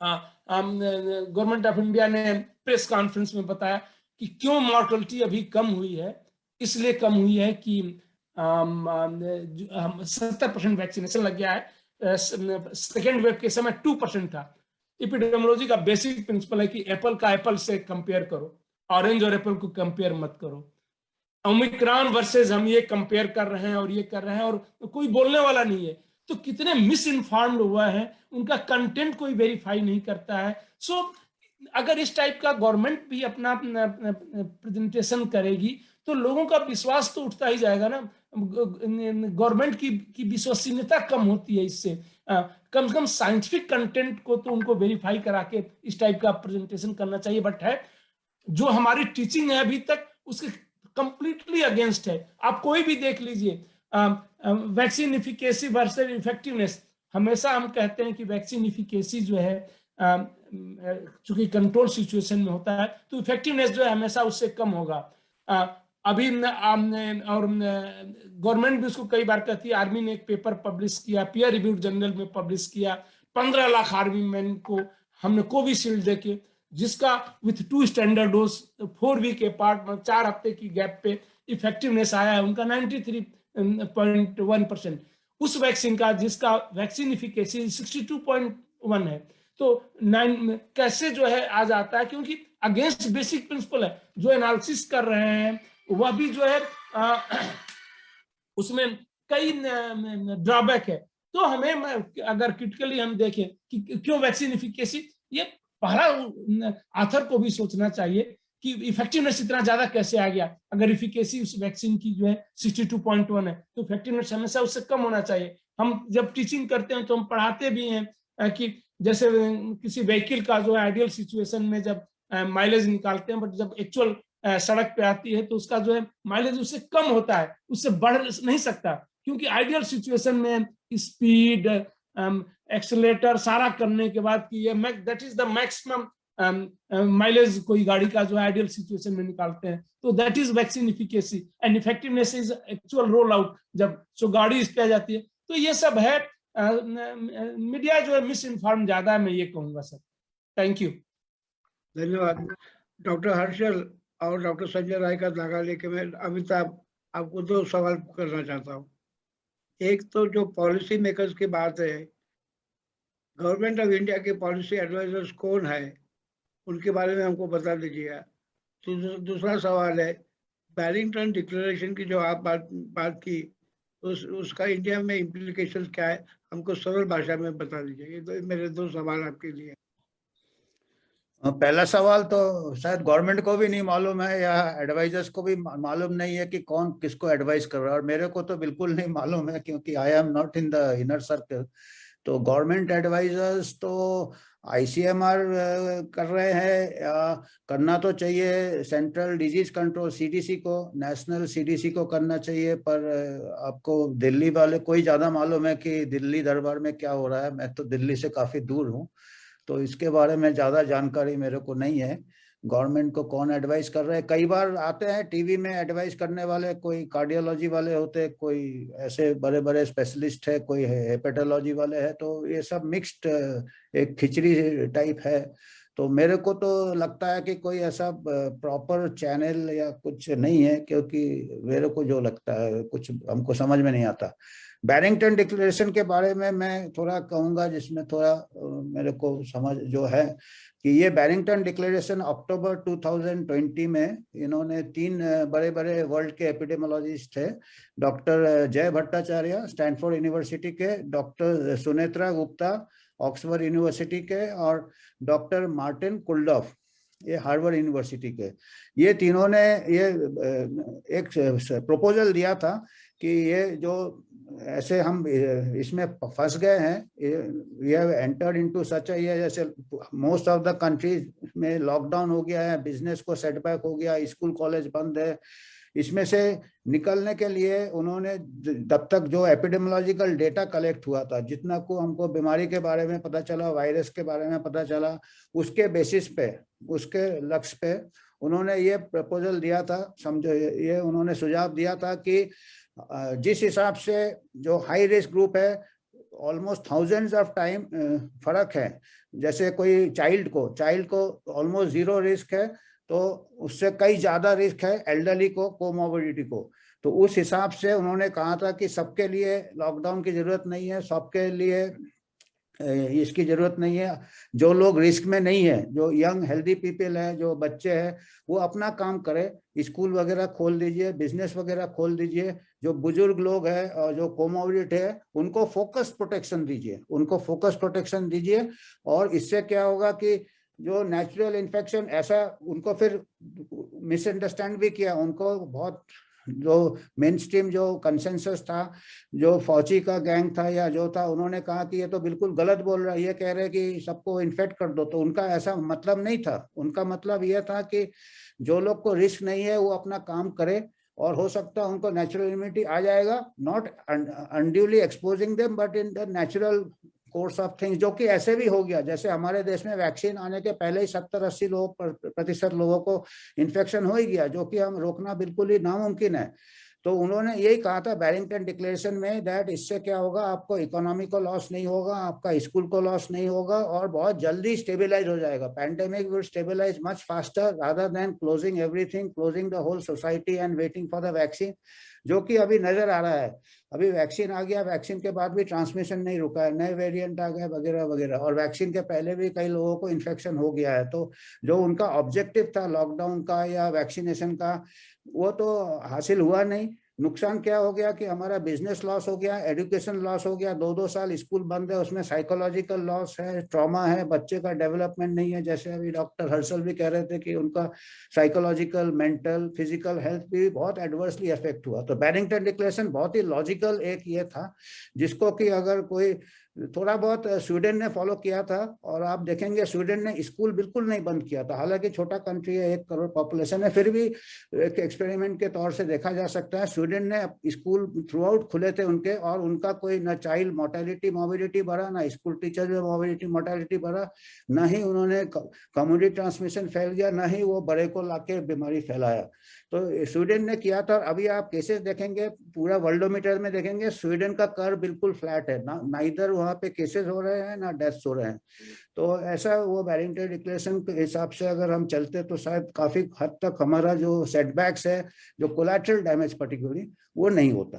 गवर्नमेंट ऑफ इंडिया ने प्रेस कॉन्फ्रेंस में बताया कि क्यों मॉर्टलिटी अभी कम हुई है। इसलिए कम हुई है कि 70% वैक्सीनेशन लग गया है। सेकेंड वेव के समय 2% था। एपिडेमियोलॉजी का बेसिक प्रिंसिपल है कि एप्पल का एप्पल से कंपेयर करो, ऑरेंज और एप्पल को कंपेयर मत करो। ओमिक्रॉन वर्सेस हम ये कंपेयर कर रहे हैं और ये कर रहे हैं, और कोई बोलने वाला नहीं है। तो कितने मिस इन्फॉर्म्ड हुआ है, उनका कंटेंट कोई वेरीफाई नहीं करता है। सो अगर इस टाइप का गवर्नमेंट भी अपना प्रेजेंटेशन करेगी तो लोगों का विश्वास तो उठता ही जाएगा ना। गवर्नमेंट की विश्वसनीयता कम होती है इससे। कम से कम साइंटिफिक कंटेंट को तो उनको वेरीफाई करा के इस टाइप का प्रेजेंटेशन करना चाहिए। बट है जो हमारी टीचिंग है अभी तक उसके कंप्लीटली अगेंस्ट है। आप कोई भी देख लीजिए, वैक्सीन इफिकेसी वर्सेस इफेक्टिवनेस, हमेशा हम कहते हैं कि वैक्सीन इफिकेसी जो है चूंकि कंट्रोल सिचुएशन में होता है तो इफेक्टिवनेस जो है हमेशा उससे कम होगा। अभी और गवर्नमेंट भी उसको कई बार कहती है। आर्मी ने एक पेपर पब्लिश किया, पीयर रिव्यूड जर्नल में पब्लिश किया, 15 लाख आर्मी मैन को हमने कोविशील्ड देके, जिसका विथ 2 स्टैंडर्ड डोज 4 वीक के पार्ट 4 हफ्ते की गैप पे इफेक्टिवनेस आया है उनका 93.1%। उस वैक्सीन का जिसका वैक्सीन इफिकेसी 62.1 है। तो 9 कैसे जो है आ जाता है, क्योंकि अगेंस्ट बेसिक प्रिंसिपल है। जो एनालिसिस कर रहे हैं वह भी जो है उसमें कई ड्रॉबैक है। तो हमें अगर क्रिटिकली हम देखें कि क्यों वैक्सीन इफिकेसी, ये पहला आथर को भी सोचना चाहिए कि इफेक्टिवनेस इतना ज्यादा कैसे आ गया। अगर इफिकेसी उस वैक्सीन की जो है 62.1 है तो इफेक्टिवनेस हमेशा उससे कम होना चाहिए। हम जब टीचिंग करते हैं तो हम पढ़ाते भी हैं कि जैसे किसी व्हीकल का जो है आइडियल सिचुएशन में जब माइलेज निकालते हैं, बट जब एक्चुअल सड़क पे आती है तो उसका जो है माइलेज उससे कम होता है, उससे बढ़ नहीं सकता, क्योंकि आइडियल सिचुएशन में स्पीड एक्सेलेरेटर सारा करने के बाद कि ये that is the maximum mileage कोई गाड़ी का जो आइडियल सिचुएशन में निकालते हैं। तो that is vaccine efficacy and effectiveness is actual roll out जब सो गाड़ी इस पे आ जाती है। तो ये सब है। मीडिया जो है मिस इन्फॉर्म ज्यादा है, मैं ये कहूंगा सर। Thank you. धन्यवाद। डॉक्टर हर्षल, और डॉक्टर संजय राय का धागा लेके मैं अमिताभ आपको 2 सवाल करना चाहता हूँ। एक तो जो पॉलिसी मेकर्स की बात है, गवर्नमेंट ऑफ इंडिया के पॉलिसी एडवाइजर्स कौन है, उनके बारे में हमको बता दीजिएगा। तो दूसरा सवाल है, बैरिंगटन डिक्लेरेशन की जो आप बात की, उसका इंडिया में इम्प्लीकेशंस क्या है, हमको सरल भाषा में बता दीजिए। ये तो मेरे 2 सवाल आपके लिए। पहला सवाल तो शायद गवर्नमेंट को भी नहीं मालूम है या एडवाइजर्स को भी मालूम नहीं है कि कौन किसको एडवाइस कर रहा है, और मेरे को तो बिल्कुल नहीं मालूम है क्योंकि I am not in the inner circle. तो गवर्नमेंट एडवाइजर्स तो आईसीएमआर कर रहे हैं, या करना तो चाहिए सेंट्रल डिजीज कंट्रोल सीडीसी को, नेशनल सीडीसी को करना चाहिए। पर आपको दिल्ली वाले को ही ज्यादा मालूम है कि दिल्ली दरबार में क्या हो रहा है। मैं तो दिल्ली से काफी दूर हूँ, तो इसके बारे में ज्यादा जानकारी मेरे को नहीं है गवर्नमेंट को कौन एडवाइस कर रहे हैं। कई बार आते हैं टीवी में एडवाइस करने वाले, कोई कार्डियोलॉजी वाले होते, कोई ऐसे बड़े बड़े स्पेशलिस्ट है, कोई हेपेटोलॉजी वाले हैं, तो ये सब मिक्स्ड एक खिचड़ी टाइप है। तो मेरे को तो लगता है कि कोई ऐसा प्रॉपर चैनल या कुछ नहीं है, क्योंकि मेरे को जो लगता है कुछ हमको समझ में नहीं आता। बैरिंगटन डिक्लेरेशन के बारे में मैं थोड़ा कहूँगा, जिसमें थोड़ा मेरे को समझ जो है कि ये बैरिंगटन डिक्लेरेशन अक्टूबर 2020 में इन्होंने 3 बड़े बड़े वर्ल्ड के एपिडेमियोलॉजिस्ट थे, डॉक्टर जय भट्टाचार्य स्टैनफोर्ड यूनिवर्सिटी के, doctor Sunetra Gupta Oxford university के, और डॉक्टर मार्टिन कुल्डॉफ ये हार्वर्ड यूनिवर्सिटी के। ये तीनों ने ये एक प्रपोजल दिया था कि ये जो ऐसे हम इसमें फंस गए हैं, we have entered into such a, जैसे मोस्ट ऑफ द कंट्रीज में लॉकडाउन हो गया है, बिजनेस को सेटबैक हो गया, स्कूल कॉलेज बंद है, इसमें से निकलने के लिए उन्होंने तब तक जो एपिडेमियोलॉजिकल डेटा कलेक्ट हुआ था, जितना को हमको बीमारी के बारे में पता चला, वायरस के बारे में पता चला, उसके बेसिस पे, उसके लक्ष्य पे उन्होंने ये प्रपोजल दिया था, समझो ये उन्होंने सुझाव दिया था कि जिस हिसाब से जो हाई रिस्क ग्रुप है, ऑलमोस्ट थाउजेंड्स ऑफ टाइम फर्क है। जैसे कोई चाइल्ड को ऑलमोस्ट 0 रिस्क है, तो उससे कई ज्यादा रिस्क है एल्डरली को, कोमोर्बिडिटी को। तो उस हिसाब से उन्होंने कहा था कि सबके लिए लॉकडाउन की जरूरत नहीं है, सबके लिए इसकी जरूरत नहीं है। जो लोग रिस्क में नहीं है, जो यंग हेल्दी पीपल है, जो बच्चे हैं, वो अपना काम करे, स्कूल वगैरह खोल दीजिए, बिजनेस वगैरह खोल दीजिए। जो बुजुर्ग लोग हैं और जो कोमोर्बिड है, उनको फोकस प्रोटेक्शन दीजिए, और इससे क्या होगा कि जो नेचुरल इन्फेक्शन, ऐसा उनको फिर मिसअंडरस्टैंड भी किया, उनको बहुत जो मेन स्ट्रीम जो कंसेंसस था, जो फौजी का गैंग था या जो था, उन्होंने कहा कि ये तो बिल्कुल गलत बोल रहा है, ये कह रहे कि सबको इन्फेक्ट कर दो। तो उनका ऐसा मतलब नहीं था, उनका मतलब यह था कि जो लोग को रिस्क नहीं है वो अपना काम करे, और हो सकता है उनको नेचुरल इम्यूनिटी आ जाएगा, not unduly exposing them but in the natural course of things, जो कि ऐसे भी हो गया। जैसे हमारे देश में वैक्सीन आने के पहले ही 70-80 प्रतिशत लोगों को इन्फेक्शन हो ही गया, जो कि हम रोकना बिल्कुल ही नामुमकिन है। तो उन्होंने यही कहा था बैरिंगटन डिक्लेरेशन में, दैट इससे क्या होगा, आपको इकोनॉमी को लॉस नहीं होगा, आपका स्कूल को लॉस नहीं होगा, और बहुत जल्दी स्टेबलाइज हो जाएगा। Pandemic will stabilise much faster rather than closing everything, closing the whole society and waiting for the vaccine, जो कि अभी नजर आ रहा है। अभी वैक्सीन आ गया, वैक्सीन के बाद भी ट्रांसमिशन नहीं रुका है, नए वेरिएंट आ गए वगैरह वगैरह, और वैक्सीन के पहले भी कई लोगों को इन्फेक्शन हो गया है। तो जो उनका ऑब्जेक्टिव था लॉकडाउन का या वैक्सीनेशन का, वो तो हासिल हुआ नहीं। नुकसान क्या हो गया कि हमारा बिजनेस लॉस हो गया, एजुकेशन लॉस हो गया, 2-2 साल स्कूल बंद है, उसमें साइकोलॉजिकल लॉस है, ट्रॉमा है, बच्चे का डेवलपमेंट नहीं है। जैसे अभी डॉक्टर हर्षल भी कह रहे थे कि उनका साइकोलॉजिकल, मेंटल, फिजिकल हेल्थ भी बहुत एडवर्सली अफेक्ट हुआ। तो बैरिंगटन डिक्लेरेशन बहुत ही लॉजिकल एक ये था, जिसको कि अगर कोई थोड़ा बहुत स्वीडन ने फॉलो किया था, और आप देखेंगे स्वीडन ने स्कूल बिल्कुल नहीं बंद किया था, हालांकि छोटा कंट्री है, 1 करोड़ पॉपुलेशन है, फिर भी एक एक्सपेरिमेंट के तौर से देखा जा सकता है। स्वीडन ने स्कूल थ्रू आउट खुले थे उनके, और उनका कोई ना चाइल्ड मोर्टेलिटी मोबिलिटी बढ़ा, ना स्कूल टीचर में मोबिलिटी मोर्टेलिटी बढ़ा, ना ही उन्होंने कम्युनिटी ट्रांसमिशन फैल गया, ना ही वो बड़े को लाके बीमारी फैलाया। तो स्वीडन ने किया था। अभी आप केसेस देखेंगे, पूरा वर्ल्डोमीटर में देखेंगे, स्वीडन का कर्व बिल्कुल फ्लैट है, नाइदर वहाँ पे केसेस हो रहे हैं ना डेथ्स हो रहे हैं। तो ऐसा वो बैरिंगटन डिक्लेरेशन के हिसाब से अगर हम चलते तो शायद काफी हद तक हमारा जो सेटबैक्स है, जो कोलैटरल डैमेज पर्टिकुलरली, वो नहीं होता।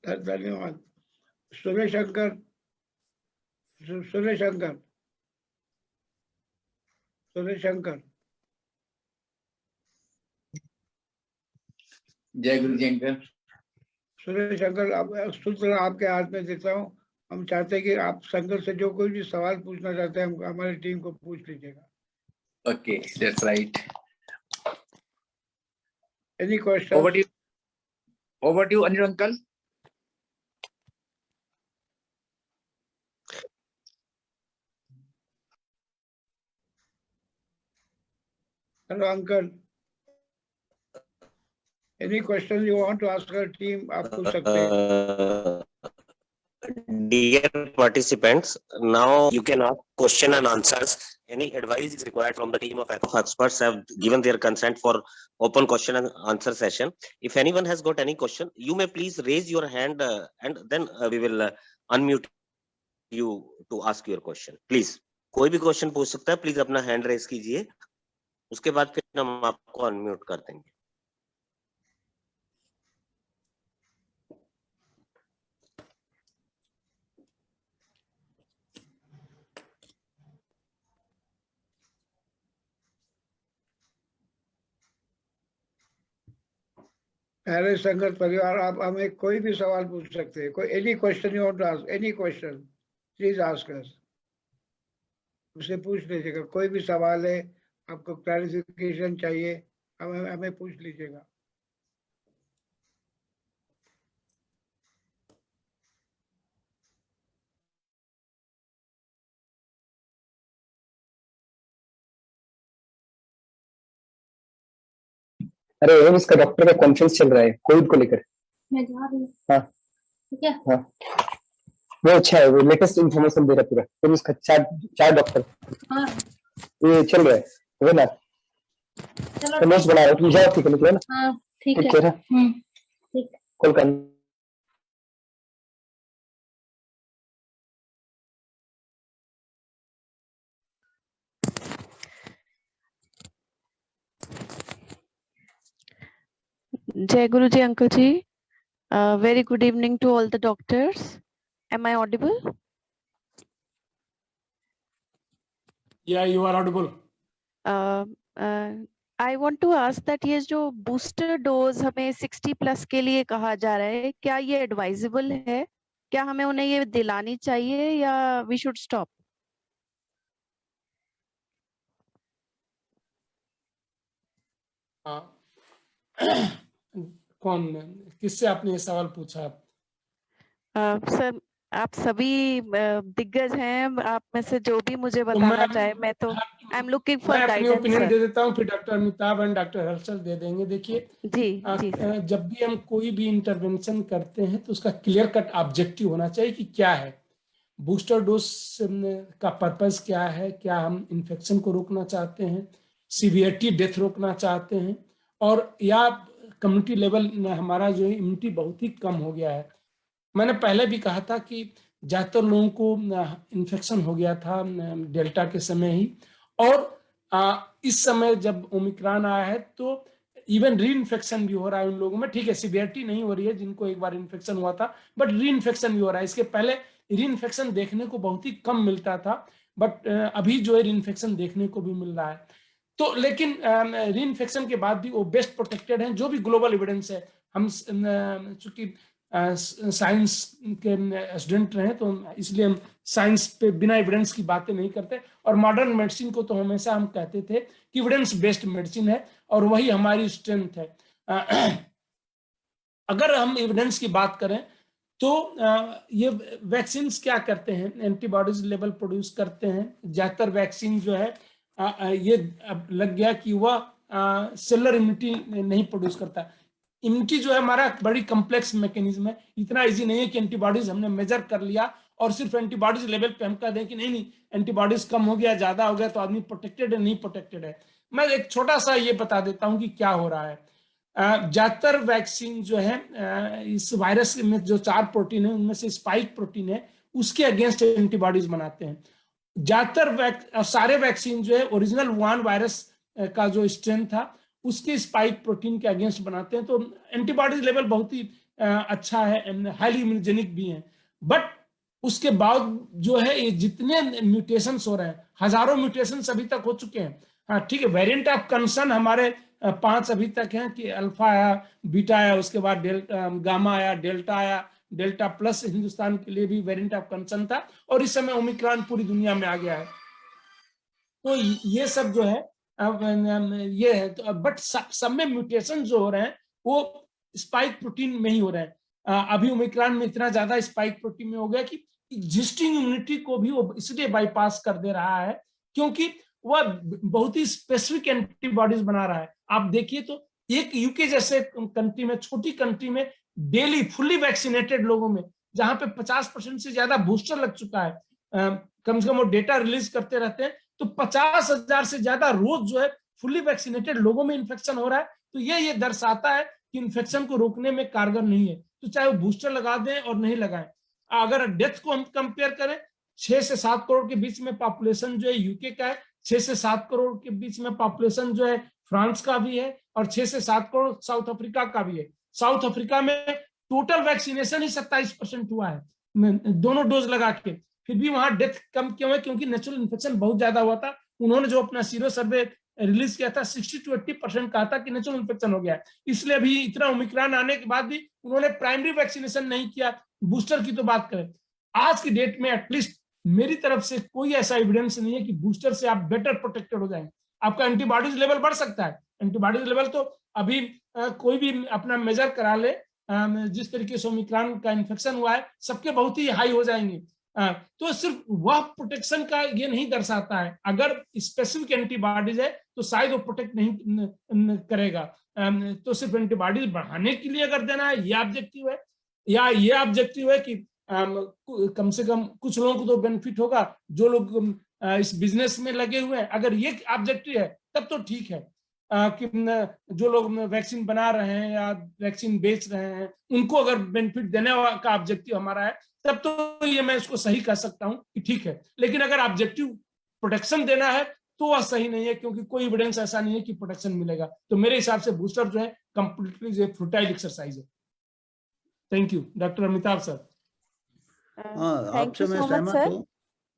धन्यवाद। सुरेश शंकर, सुरेश शंकर, सुरेश शंकर। जय गुरु जी अंकल। सुरेश शंकर, अब सूत्र आपके हाथ में देता हूँ। हम चाहते हैं कि आप शंकर से जो कोई भी सवाल पूछना चाहते हैं हमारी टीम को पूछ लीजिएगा। Okay, that's right. Any question? Over to you, Anirudh uncle. Hello, uncle. Any question you want to ask our team? आप पूछ सकते हैं। Dear participants, now you can ask question and answers. Any advice is required from the team of experts have given their consent for open question and answer session. If anyone has got any question, you may please raise your hand and then we will unmute you to ask your question. Please, कोई भी question पूछ सकता है, please अपना hand raise कीजिए, उसके बाद फिर हम आपको unmute कर देंगे। प्यारे संगत परिवार, आप हमें कोई भी सवाल पूछ सकते हैं। कोई any question you want to ask, any question please ask us. मुझसे पूछ लीजिएगा, कोई भी सवाल है, आपको क्लैरिफिकेशन चाहिए, हमें पूछ लीजिएगा। अरे इसका डॉक्टर का कॉन्फ्रेंस चल रहा है कोविड को लेकर। मैं जा रही हूँ। हाँ ठीक है। हाँ, वो अच्छा है, वो लेटेस्ट इन्फॉर्मेशन दे रहा पूरा। फिर उसका चार डॉक्टर हाँ ये चल रहा है ना, चलो तो नोट्स बना रहा हूँ, जाओ ठीक है, निकलो ना। हाँ ठीक ठीक है। है ना, ठीक। कॉल कर। Jai Guruji, Uncle Ji. Very good evening to all the doctors. Am I audible? Yeah, you are audible. I want to ask that ये जो booster dose हमें 60 plus के लिए कहा जा रहा है, क्या ये advisable है? क्या हमें उन्हें ये दिलानी चाहिए या we should stop? कौन, किससे आपने ये सवाल पूछा? सर, आप सभी दिग्गज हैं, आप में से जो भी मुझे बताना चाहे, मैं तो आई एम लुकिंग फॉर अपनी गाइडेंस। ओपिनियन दे देता हूँ, फिर doctor Amitabh and doctor Harshal दे देंगे। देखिए जी जब भी हम कोई भी इंटरवेंशन करते हैं तो उसका क्लियर कट ऑब्जेक्टिव होना चाहिए कि क्या है, बूस्टर डोज का पर्पस क्या है, क्या हम इन्फेक्शन को रोकना चाहते हैं, सीवियरिटी डेथ रोकना चाहते हैं, और या कम्युनिटी लेवल हमारा जो इम्यूनिटी बहुत ही कम हो गया है। मैंने पहले भी कहा था कि ज्यादातर लोगों को इन्फेक्शन हो गया था डेल्टा के समय ही, और इस समय जब ओमिक्रॉन आया है तो इवन री इन्फेक्शन भी हो रहा है उन लोगों में। ठीक है, सीवियरिटी नहीं हो रही है जिनको एक बार इन्फेक्शन हुआ था, बट री इन्फेक्शन भी हो रहा है। इसके पहले री इन्फेक्शन देखने को बहुत ही कम मिलता था, बट अभी जो है री इन्फेक्शन देखने को भी मिल रहा है। तो लेकिन री इन्फेक्शन के बाद भी वो बेस्ट प्रोटेक्टेड हैं, जो भी ग्लोबल एविडेंस है। हम चूंकि साइंस के स्टूडेंट रहे तो इसलिए हम साइंस पे बिना एविडेंस की बातें नहीं करते, और मॉडर्न मेडिसिन को तो हमेशा हम कहते थे कि एविडेंस बेस्ड मेडिसिन है और वही हमारी स्ट्रेंथ है। अगर हम एविडेंस की बात करें तो ये वैक्सीन क्या करते हैं, एंटीबॉडीज लेवल प्रोड्यूस करते हैं। ज्यादातर वैक्सीन जो है ये अब लग गया कि वह सेलुलर इम्यूनिटी नहीं प्रोड्यूस करता। इम्यूनिटी जो है हमारा बड़ी कम्प्लेक्स मैकेनिज्म है, इतना इजी नहीं है कि एंटीबॉडीज हमने मेजर कर लिया और सिर्फ एंटीबॉडीज लेवल पे हम कह दें कि नहीं एंटीबॉडीज कम हो गया, ज्यादा हो गया तो आदमी प्रोटेक्टेड है, नहीं प्रोटेक्टेड है। मैं एक छोटा सा ये बता देता हूं कि क्या हो रहा है। ज्यादातर वैक्सीन जो है इस वायरस में जो 4 प्रोटीन है उनमें से स्पाइक प्रोटीन है उसके अगेंस्ट एंटीबॉडीज बनाते हैं। ज्यादातर सारे वैक्सीन जो है ओरिजिनल वुहान वायरस का जो स्ट्रेन था उसके स्पाइक प्रोटीन के अगेंस्ट बनाते हैं। तो एंटीबॉडीज लेवल बहुत ही अच्छा है, हाईली इम्यूनोजेनिक भी है। बट उसके बाद जो है ये जितने म्यूटेशंस हो रहे हैं, हजारों म्यूटेशंस अभी तक हो चुके हैं। हाँ ठीक है, वेरिएंट ऑफ कंसर्न हमारे 5 अभी तक हैं कि अल्फा आया, बीटा आया, उसके बाद गामा आया, डेल्टा आया, डेल्टा प्लस हिंदुस्तान के लिए भी वेरिएंट ऑफ कंसर्न था, और इस समय ओमिक्रॉन पूरी दुनिया में आ गया है। तो ये सब जो है ये है तो, बट सब में म्यूटेशन जो हो रहे हैं वो स्पाइक प्रोटीन में ही हो रहे हैं। अभी ओमिक्रॉन में इतना ज्यादा स्पाइक प्रोटीन में हो गया कि एग्जिस्टिंग इम्यूनिटी को भी वो इसलिए बाईपास कर दे रहा है क्योंकि वह बहुत ही स्पेसिफिक एंटीबॉडीज बना रहा है। आप देखिए तो एक यूके जैसे कंट्री में, छोटी कंट्री में, डेली फुल्ली वैक्सीनेटेड लोगों में जहां पे 50% से ज्यादा बूस्टर लग चुका है, कम से कम वो डेटा रिलीज करते रहते हैं, तो 50,000 से ज्यादा रोज जो है फुल्ली वैक्सीनेटेड लोगों में इन्फेक्शन हो रहा है। तो ये दर्शाता है कि इन्फेक्शन को रोकने में कारगर नहीं है। तो चाहे वो बूस्टर लगा दें और नहीं लगाएं। अगर डेथ को हम कंपेयर करें, 6 से 7 करोड़ के बीच में पॉपुलेशन जो है यूके का है, 6 से 7 करोड़ के बीच में पॉपुलेशन जो है फ्रांस का भी है, और 6 से 7 करोड़ साउथ अफ्रीका का भी है। साउथ अफ्रीका में टोटल वैक्सीनेशन ही 27% हुआ है दोनों डोज लगा के, फिर भी वहां डेथ कम क्यों है? क्योंकि नेचुरल इन्फेक्शन बहुत ज्यादा हुआ था। उन्होंने जो अपना सीरो सर्वे रिलीज किया था 60 to 80% कहा था कि नेचुरल इन्फेक्शन हो गया है। इसलिए अभी इतना ओमिक्रॉन आने के बाद भी उन्होंने प्राइमरी वैक्सीनेशन नहीं किया। बूस्टर की तो बात करें, आज की डेट में एटलीस्ट मेरी तरफ से कोई ऐसा एविडेंस नहीं है कि बूस्टर से आप बेटर प्रोटेक्टेड हो जाएंगे। आपका एंटीबॉडीज लेवल बढ़ सकता है, एंटीबॉडीज लेवल तो अभी कोई भी अपना मेजर करा ले, जिस तरीके से ओमिक्रॉन का इन्फेक्शन हुआ है सबके बहुत ही हाई हो जाएंगे। तो सिर्फ वह प्रोटेक्शन का ये नहीं दर्शाता है। अगर स्पेसिफिक एंटीबॉडीज है तो शायद वो प्रोटेक्ट नहीं करेगा। तो सिर्फ एंटीबॉडीज बढ़ाने के लिए अगर देना है ये ऑब्जेक्टिव है, या ये ऑब्जेक्टिव है कि कम से कम कुछ लोगों को तो बेनिफिट होगा जो लोग इस बिजनेस में लगे हुए हैं। अगर ये ऑब्जेक्टिव है तब तो ठीक है कि जो लोग वैक्सीन बना रहे हैं या वैक्सीन बेच रहे हैं उनको अगर बेनिफिट देने का ऑब्जेक्टिव हमारा है तब तो ये मैं इसको सही कह सकता हूं कि ठीक है। लेकिन अगर ऑब्जेक्टिव प्रोटेक्शन देना है तो वह सही नहीं है, क्योंकि कोई एविडेंस ऐसा नहीं है कि प्रोटेक्शन मिलेगा। तो मेरे हिसाब से बूस्टर जो है कंप्लीटली फुटाइल एक्सरसाइज है। Thank you doctor Amitabh sir. आपसे मैं सहमत हूँ।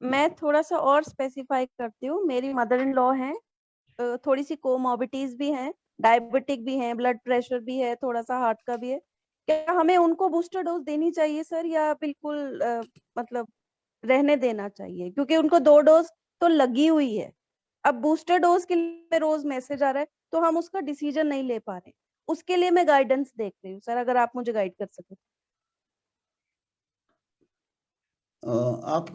मैं थोड़ा सा और स्पेसिफाई करती हूँ। मेरी मदर इन लॉ है, थोड़ी सी कोमॉर्बिडिटीज भी हैं, डायबिटिक भी हैं, ब्लड प्रेशर भी है, थोड़ा सा हार्ट का भी है। क्या हमें उनको बूस्टर डोज देनी चाहिए सर, या बिल्कुल मतलब रहने देना चाहिए? क्योंकि उनको 2 डोज तो लगी हुई है। अब बूस्टर डोज के लिए रोज मैसेज आ रहा है तो हम उसका डिसीजन नहीं ले पा रहे। उसके लिए मैं गाइडेंस देख रही हूँ सर, अगर आप मुझे गाइड कर सके। आप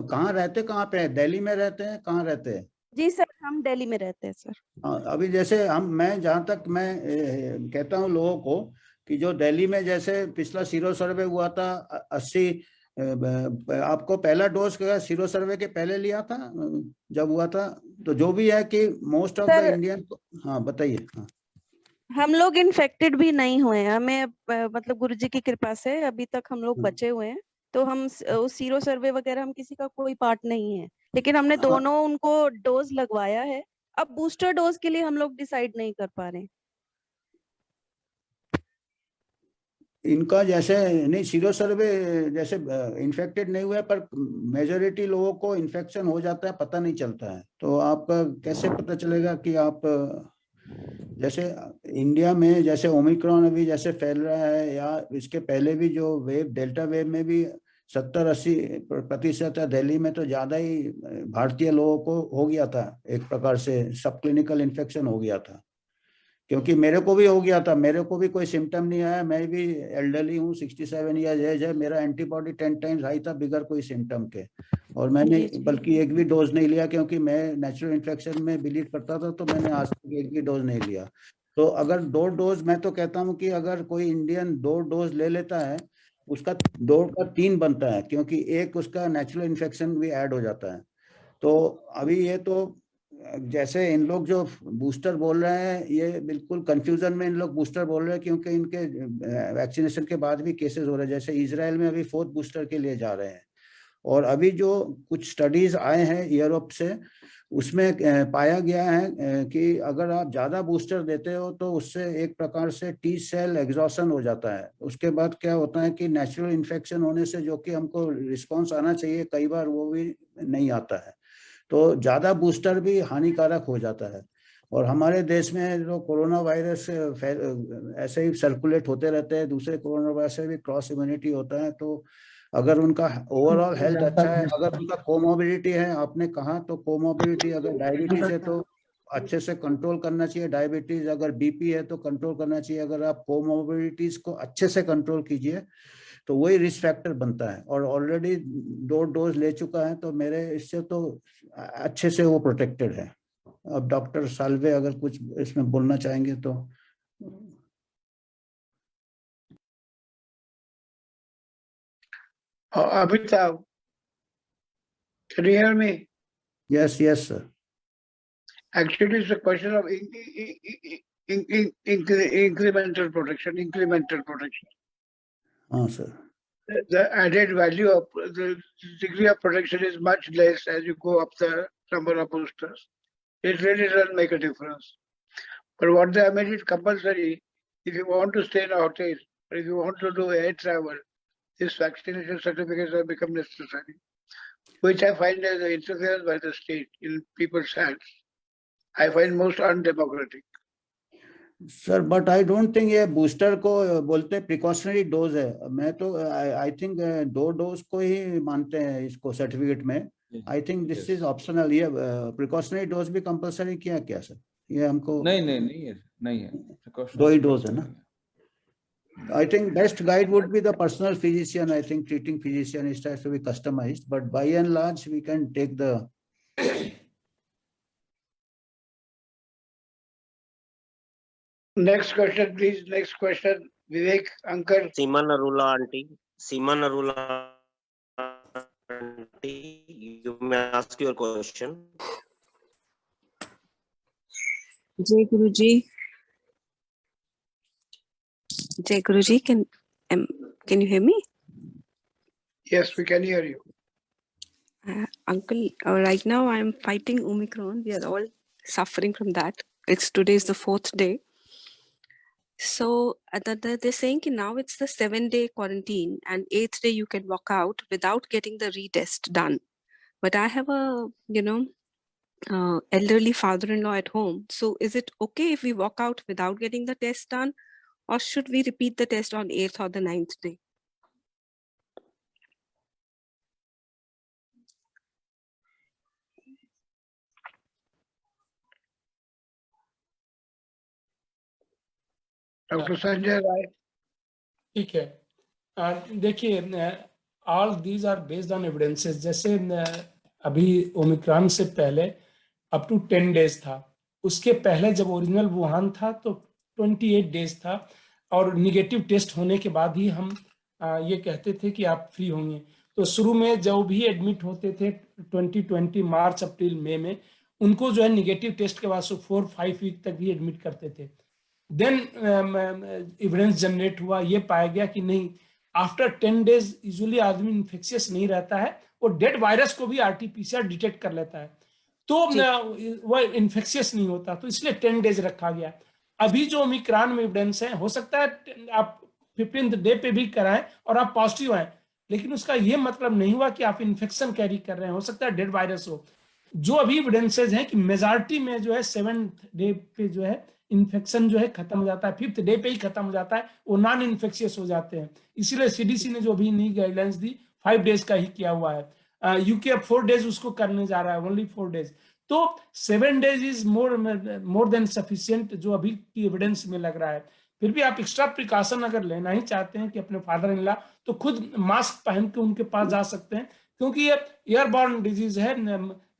कहाँ रहते, कहाँ पे? दिल्ली में रहते हैं, कहाँ रहते हैं? जी सर, हम दिल्ली में रहते हैं सर। अभी जैसे मैं जहाँ तक मैं कहता हूँ लोगों को कि जो दिल्ली में जैसे पिछला सीरो सर्वे हुआ था 80, आपको पहला डोज का सीरो सर्वे के पहले लिया था जब हुआ था, तो जो भी है कि मोस्ट ऑफ द इंडियन। हाँ बताइए। हाँ, हम लोग इन्फेक्टेड भी नहीं हुए हैं, हमें मतलब गुरुजी की कृपा से अभी तक हम लोग बचे हुए हैं। तो हम सीरो सर्वे वगैरह हम किसी का कोई पार्ट नहीं है, लेकिन हमने दोनों उनको डोज लगवाया है। अब बूस्टर डोज के लिए हम लोग डिसाइड नहीं कर पा रहे हैं। इनका जैसे नहीं, सीरो सर्वे जैसे इन्फेक्टेड नहीं हुए पर मेजोरिटी लोगों को इन्फेक्शन हो जाता है, पता नहीं चलता है। तो आपका कैसे पता चलेगा कि आप जैसे इंडिया में जैसे ओमिक्रॉन अभी जैसे फैल रहा है, या इसके पहले भी जो वेव डेल्टा वेव में भी 70-80% है, दिल्ली में तो ज्यादा ही भारतीय लोगों को हो गया था, एक प्रकार से सब क्लिनिकल इन्फेक्शन हो गया था। क्योंकि मेरे को भी हो गया था, मेरे को भी कोई सिम्टम नहीं आया, मैं भी एल्डरली हूँ, 67 ईयर्स एज है, मेरा एंटीबॉडी 10 टाइम्स हाई था बिगर कोई सिम्टम के, और मैंने बल्कि एक भी डोज नहीं लिया, क्योंकि मैं नेचुरल इन्फेक्शन में बिलीव करता था, तो मैंने आज तक एक भी डोज नहीं लिया। तो अगर 2 डोज, मैं तो कहता हूँ कि अगर कोई इंडियन 2 डोज ले लेता है, उसका 2 का 3 बनता है, क्योंकि एक उसका नेचुरल इन्फेक्शन भी ऐड हो जाता है। तो अभी ये तो जैसे इन लोग जो बूस्टर बोल रहे हैं, ये बिल्कुल कंफ्यूजन में इन लोग बूस्टर बोल रहे हैं, क्योंकि इनके वैक्सीनेशन के बाद भी केसेस हो रहे हैं। जैसे इजराइल में अभी 4th बूस्टर के लिए जा रहे हैं, और अभी जो कुछ स्टडीज आए हैं यूरोप से, उसमें पाया गया है कि अगर आप ज्यादा बूस्टर देते हो तो उससे एक प्रकार से टी सेल एग्जॉशन हो जाता है। उसके बाद क्या होता है कि नेचुरल इन्फेक्शन होने से जो कि हमको रिस्पांस आना चाहिए, कई बार वो भी नहीं आता है। तो ज्यादा बूस्टर भी हानिकारक हो जाता है। और हमारे देश में जो कोरोना वायरस ऐसे ही सर्कुलेट होते रहते हैं, दूसरे कोरोना वायरस से भी क्रॉस इम्यूनिटी होता है। तो अगर उनका ओवरऑल हेल्थ अच्छा है, अगर उनका कोमोबिडिटी है, आपने कहा तो कोमोबिडिटी अगर डायबिटीज है तो अच्छे से कंट्रोल करना चाहिए। डायबिटीज, अगर बीपी है तो कंट्रोल करना चाहिए। अगर आप कोमोबिडिटीज को अच्छे से कंट्रोल कीजिए तो वही रिस्क फैक्टर बनता है। और ऑलरेडी 2 डोज ले चुका है तो मेरे इससे तो अच्छे से वो प्रोटेक्टेड है। अब डॉक्टर साल्वे अगर कुछ इसमें बोलना चाहेंगे तो। Amitabh, can you hear me? Yes, sir. Actually, it's a question of incremental protection, हाँ sir. The added value of the degree of protection is much less as you go up the number of boosters. It really doesn't make a difference. But what they have made it compulsory, if you want to stay in a hotel, or if you want to do air travel, this vaccination certificates have become necessary, which I find as an interference by the state in people's hands. I find most undemocratic. Sir but I don't think ये booster को बोलते precautionary dose है। मैं तो I think 2 dose को ही मानते हैं इसको सर्टिफिकेट में। I think this is optional. ये प्रिकॉशनरी डोज भी कंपलसरी किया क्या सर? ये हमको नहीं है 2 ही डोज है ना। I think best guide would be the personal physician. I think treating physician it has to be customised, but by and large we can take the Next question, please. Next question, Vivek Ankar. Seema Narula aunty, you may ask your question. Jai Guruji. Jai Guruji, can you hear me? Yes, we can hear you. Uncle, right now I'm fighting Omicron. We are all suffering from that. Today is the 4th day. So they're saying now it's the 7-day quarantine and 8th day you can walk out without getting the retest done. But I have a, elderly father-in-law at home. So is it okay if we walk out without getting the test done, or should we repeat the test on 8th or the 9th day? Dr. Sanjay Rai. ठीक है। देखिए, all these are based on evidences. जैसे अभी Omicron से पहले up to 10 days था, उसके पहले जब ओरिजिनल वुहान था तो 28 डेज था, और निगेटिव टेस्ट होने के बाद ही हम ये कहते थे कि आप फ्री होंगे। तो शुरू में जो भी एडमिट होते थे 2020 मार्च अप्रैल मई में, उनको जो है निगेटिव टेस्ट के बाद 4-5 वीक तक भी एडमिट करते थे। देन एविडेंस जनरेट हुआ, ये पाया गया कि नहीं, आफ्टर 10 डेज यूजुअली आदमी इन्फेक्शियस नहीं रहता है, वो डेड वायरस को भी RT-PCR डिटेक्ट कर लेता है, तो वो इन्फेक्शियस नहीं होता, तो इसलिए 10 डेज रखा गया। अभी जो ओमिक्रॉन में एविडेंस है, हो सकता है आप 15th डे पे भी कराएं और आप पॉजिटिव आए, लेकिन उसका ये मतलब नहीं हुआ कि आप इन्फेक्शन कैरी कर रहे हैं, हो सकता है डेड वायरस हो। जो अभी एविडेंसेज हैं कि मेजॉरिटी में जो है 7th डे पे जो है इन्फेक्शन जो है खत्म हो जाता है, 5th डे पे ही खत्म हो जाता है, वो नॉन इन्फेक्शियस हो जाते हैं। इसीलिए CDC ने जो अभी नई गाइडलाइंस दी 5 डेज का ही किया हुआ है। यूके अब 4 डेज उसको करने जा रहा है, ओनली 4 डेज। तो 7 days is more than sufficient जो अभी की एविडेंस में लग रहा है। फिर भी आप एक्स्ट्रा प्रिकॉशन अगर लेना ही चाहते हैं कि अपने फादर इन लॉ, तो खुद मास्क पहन के उनके पास जा सकते हैं, क्योंकि ये एयरबॉर्न डिजीज है,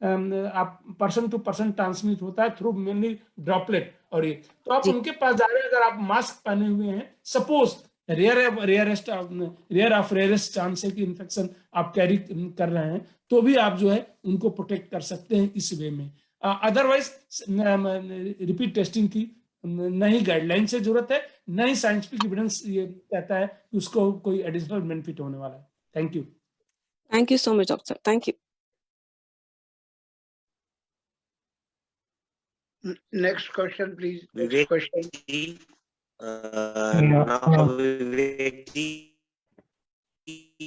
आप पर्सन टू पर्सन ट्रांसमिट होता है थ्रू मेनली ड्रॉपलेट। और ये तो आप उनके पास जा रहे हैं, अगर आप मास्क पहने हुए हैं, suppose rare of rarest chance है कि इन्फेक्शन आप कैरी कर रहे हैं, तो भी आप जो है उनको प्रोटेक्ट कर सकते हैं इस वे में। अदरवाइज रिपीट टेस्टिंग की न ही गाइडलाइन से जरूरत है, न ही साइंटिफिक एविडेंस ये कहता है कि उसको कोई एडिशनल बेनिफिट होने वाला है। Thank you. Thank you so much, doctor. Thank you. Next question, please. Next Vivek question. ji, Yeah, now Vivek ji,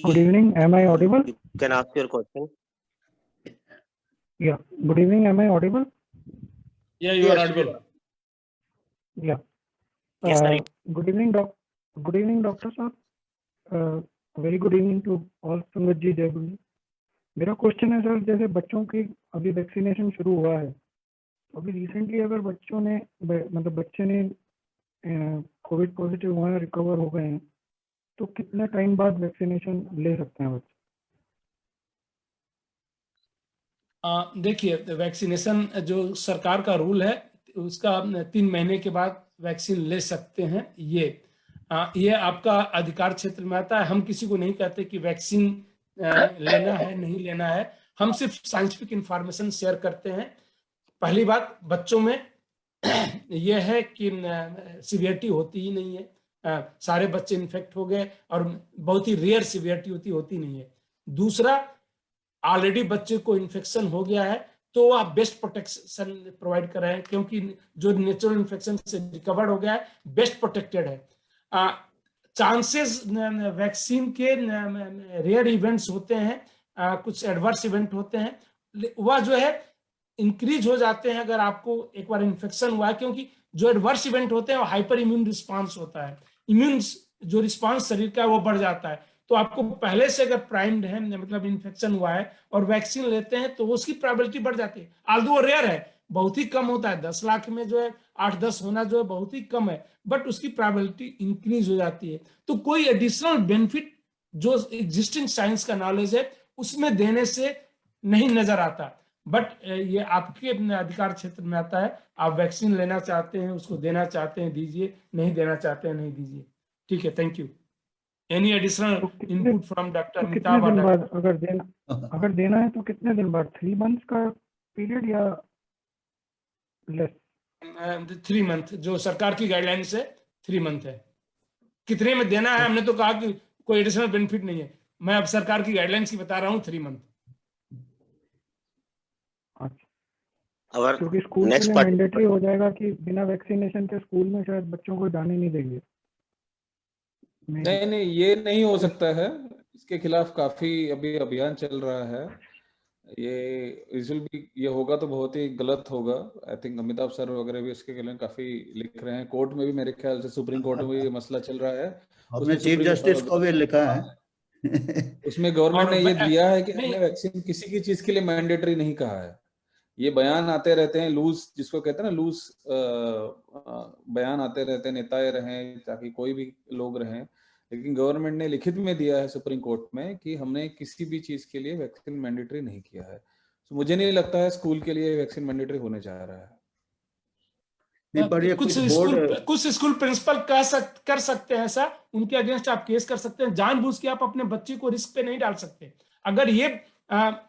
good evening. Am I audible? you can ask your question. Yeah. Good evening. Am I audible? Yeah, you are Yes, audible. Yeah. Yes, sir. Good evening, Good evening, Doctor sir. Very good evening to all संगत जी, जय गुरु जी। मेरा question है sir, जैसे बच्चों की अभी vaccination शुरू हुआ है, अभी रिसेंटली अगर बच्चों ने मतलब बच्चे ने कोविड पॉजिटिव हुआ है, रिकवर हो गए हैं, तो कितने टाइम बाद वैक्सीनेशन ले सकते हैं बच्चे? देखिए, वैक्सीनेशन जो सरकार का रूल है उसका 3 महीने के बाद वैक्सीन ले सकते हैं। ये आपका अधिकार क्षेत्र में आता है। हम किसी को नहीं कहते कि वैक्सीन लेना है नहीं लेना है, हम सिर्फ साइंटिफिक इंफॉर्मेशन शेयर करते हैं। पहली बात, बच्चों में यह है कि सीवियरिटी होती ही नहीं है, सारे बच्चे इन्फेक्ट हो गए और बहुत ही रेयर सीवियरिटी होती नहीं है। दूसरा, ऑलरेडी बच्चे को इन्फेक्शन हो गया है तो आप बेस्ट प्रोटेक्शन प्रोवाइड कर रहे हैं, क्योंकि जो नेचुरल इन्फेक्शन से रिकवर्ड हो गया है बेस्ट प्रोटेक्टेड है। चांसेस वैक्सीन के रेयर इवेंट्स होते हैं, कुछ एडवर्स इवेंट होते हैं, वह जो है इंक्रीज हो जाते हैं अगर आपको एक बार इन्फेक्शन हुआ है, क्योंकि जो एडवर्स इवेंट होते हैं वो हाइपर इम्यून रिस्पांस होता है। इम्यून जो रिस्पांस शरीर का है वो बढ़ जाता है। तो आपको पहले से अगर प्राइम्ड है, मतलब इन्फेक्शन हुआ है और वैक्सीन लेते हैं तो उसकी प्रोबेबिलिटी बढ़ जाती है। आल्दो रेयर है, बहुत ही कम होता है, 10 लाख में जो है 8-10 होना जो है बहुत ही कम है, बट उसकी प्रोबेबिलिटी इंक्रीज हो जाती है। तो कोई एडिशनल बेनिफिट जो एग्जिस्टिंग साइंस का नॉलेज है उसमें देने से नहीं नजर आता, बट ये आपके अधिकार क्षेत्र में आता है। आप वैक्सीन लेना चाहते हैं, उसको देना चाहते हैं दीजिए, नहीं देना चाहते हैं नहीं दीजिए। ठीक है, thank you. Any additional input from doctor कितने दिन बाद अगर देना है तो कितने दिन बाद? 3 मंथ्स का पीरियड या लेस? 3 मंथ जो सरकार की गाइडलाइन से 3 मंथ है। कितने में देना है हमने तो कहा कि कोई एडिशनल बेनिफिट नहीं है, मैं अब सरकार की गाइडलाइंस की बता रहा हूँ 3 मंथ। क्योंकि स्कूल में मैंडेटरी हो जाएगा कि बिना वैक्सीनेशन के स्कूल में शायद बच्चों को जाने नहीं देंगे। नहीं, ये नहीं हो सकता है। इसके खिलाफ काफी अभी अभियान चल रहा है। ये होगा तो बहुत ही गलत होगा। आई थिंक अमिताभ सर वगैरह भी इसके लिए काफी लिख रहे हैं। कोर्ट में भी मेरे ख्याल से सुप्रीम कोर्ट में ये मसला चल रहा है। हमने चीफ जस्टिस को भी लिखा है। उसमें गवर्नमेंट ने ये दिया है कि हमने वैक्सीन किसी की चीज के लिए मैंडेटरी नहीं कहा है। ये बयान आते रहते हैं लूज, जिसको कहते हैं ना लूज बयान आते रहते हैं, नेताएं रहें ताकि कोई भी लोग रहें, लेकिन गवर्नमेंट ने लिखित में दिया है सुप्रीम कोर्ट में कि हमने किसी भी चीज के लिए वैक्सीन मैंडेटरी नहीं किया है। तो मुझे नहीं लगता है स्कूल के लिए वैक्सीन मैंडेटरी होने जा रहा है। कुछ स्कूल प्रिंसिपल कर सकते हैं ऐसा, उनके अगेंस्ट आप केस कर सकते हैं। जानबूझ के आप अपने बच्चे को रिस्क पे नहीं डाल सकते। अगर ये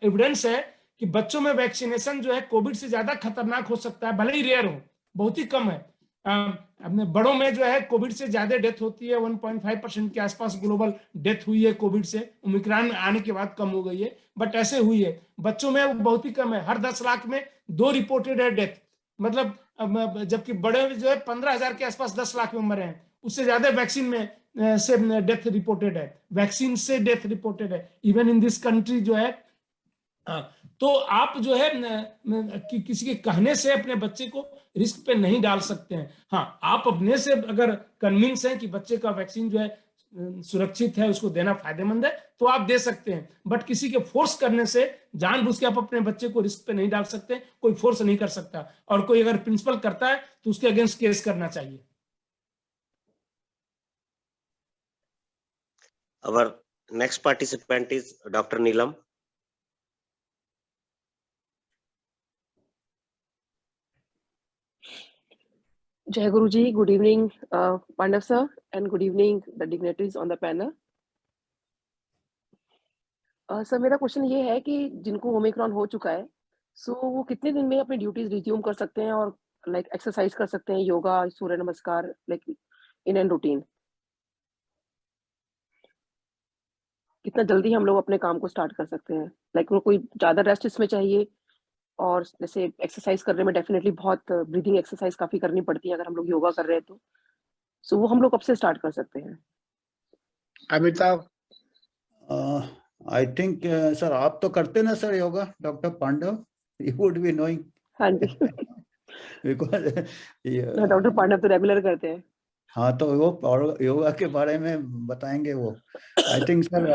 एविडेंस है कि बच्चों में वैक्सीनेशन जो है कोविड से ज्यादा खतरनाक हो सकता है, भले ही रेयर हो, बहुत ही कम है। अपने बड़ों में जो है कोविड से ज्यादा डेथ होती है, 1.5% के आसपास ग्लोबल डेथ हुई है कोविड से। ओमिक्रॉन आने के बाद कम हो गई है, बट ऐसे हुई है। बच्चों में वो बहुत ही कम है, हर 10 लाख में 2 रिपोर्टेड है डेथ, मतलब जबकि बड़े जो है 15,000 के आसपास 10 लाख में मरे हैं। उससे ज्यादा वैक्सीन में से डेथ रिपोर्टेड है, वैक्सीन से डेथ रिपोर्टेड है इवन इन दिस कंट्री जो है। तो आप जो है कि किसी के कहने से अपने बच्चे को रिस्क पे नहीं डाल सकते हैं। हाँ, आप अपने से अगर कन्विंस हैं कि बच्चे का वैक्सीन जो है सुरक्षित है, उसको देना फायदेमंद है, तो आप दे सकते हैं। बट किसी के फोर्स करने से जानबूझ के आप अपने बच्चे को रिस्क पे नहीं डाल सकते। कोई फोर्स नहीं कर सकता, और कोई अगर प्रिंसिपल करता है तो उसके अगेंस्ट केस करना चाहिए। Our next participant is Dr. Neelam. Jai Guruji, good evening, Pandav sir, and good evening the dignitaries on the panel. Sir मेरा क्वेश्चन ये है कि जिनको ओमिक्रॉन हो चुका है, सो वो कितने दिन में अपनी ड्यूटीज रिज्यूम कर सकते हैं और लाइक एक्सरसाइज कर सकते हैं, योगा, सूर्य नमस्कार, लाइक इन एंड रूटीन? कितना जल्दी हम लोग अपने काम को स्टार्ट कर सकते हैं? लाइक वो कोई ज्यादा रेस्ट इसमें चाहिए, और जैसे एक्सरसाइज करने में डेफिनेटली बहुत ब्रीदिंग एक्सरसाइज काफी करनी पड़ती है अगर हम लोग योगा कर रहे हैं तो। सो वो हम लोग कब से स्टार्ट कर सकते हैं? अमिताभ, आई थिंक सर आप तो करते ना sir yoga, doctor Pandav, you would be knowing हाँ जी। बिकॉज डॉक्टर पांडव तो रेगुलर करते हैं। हाँ तो वो योगा के बारे में बताएंगे वो। आई थिंक सर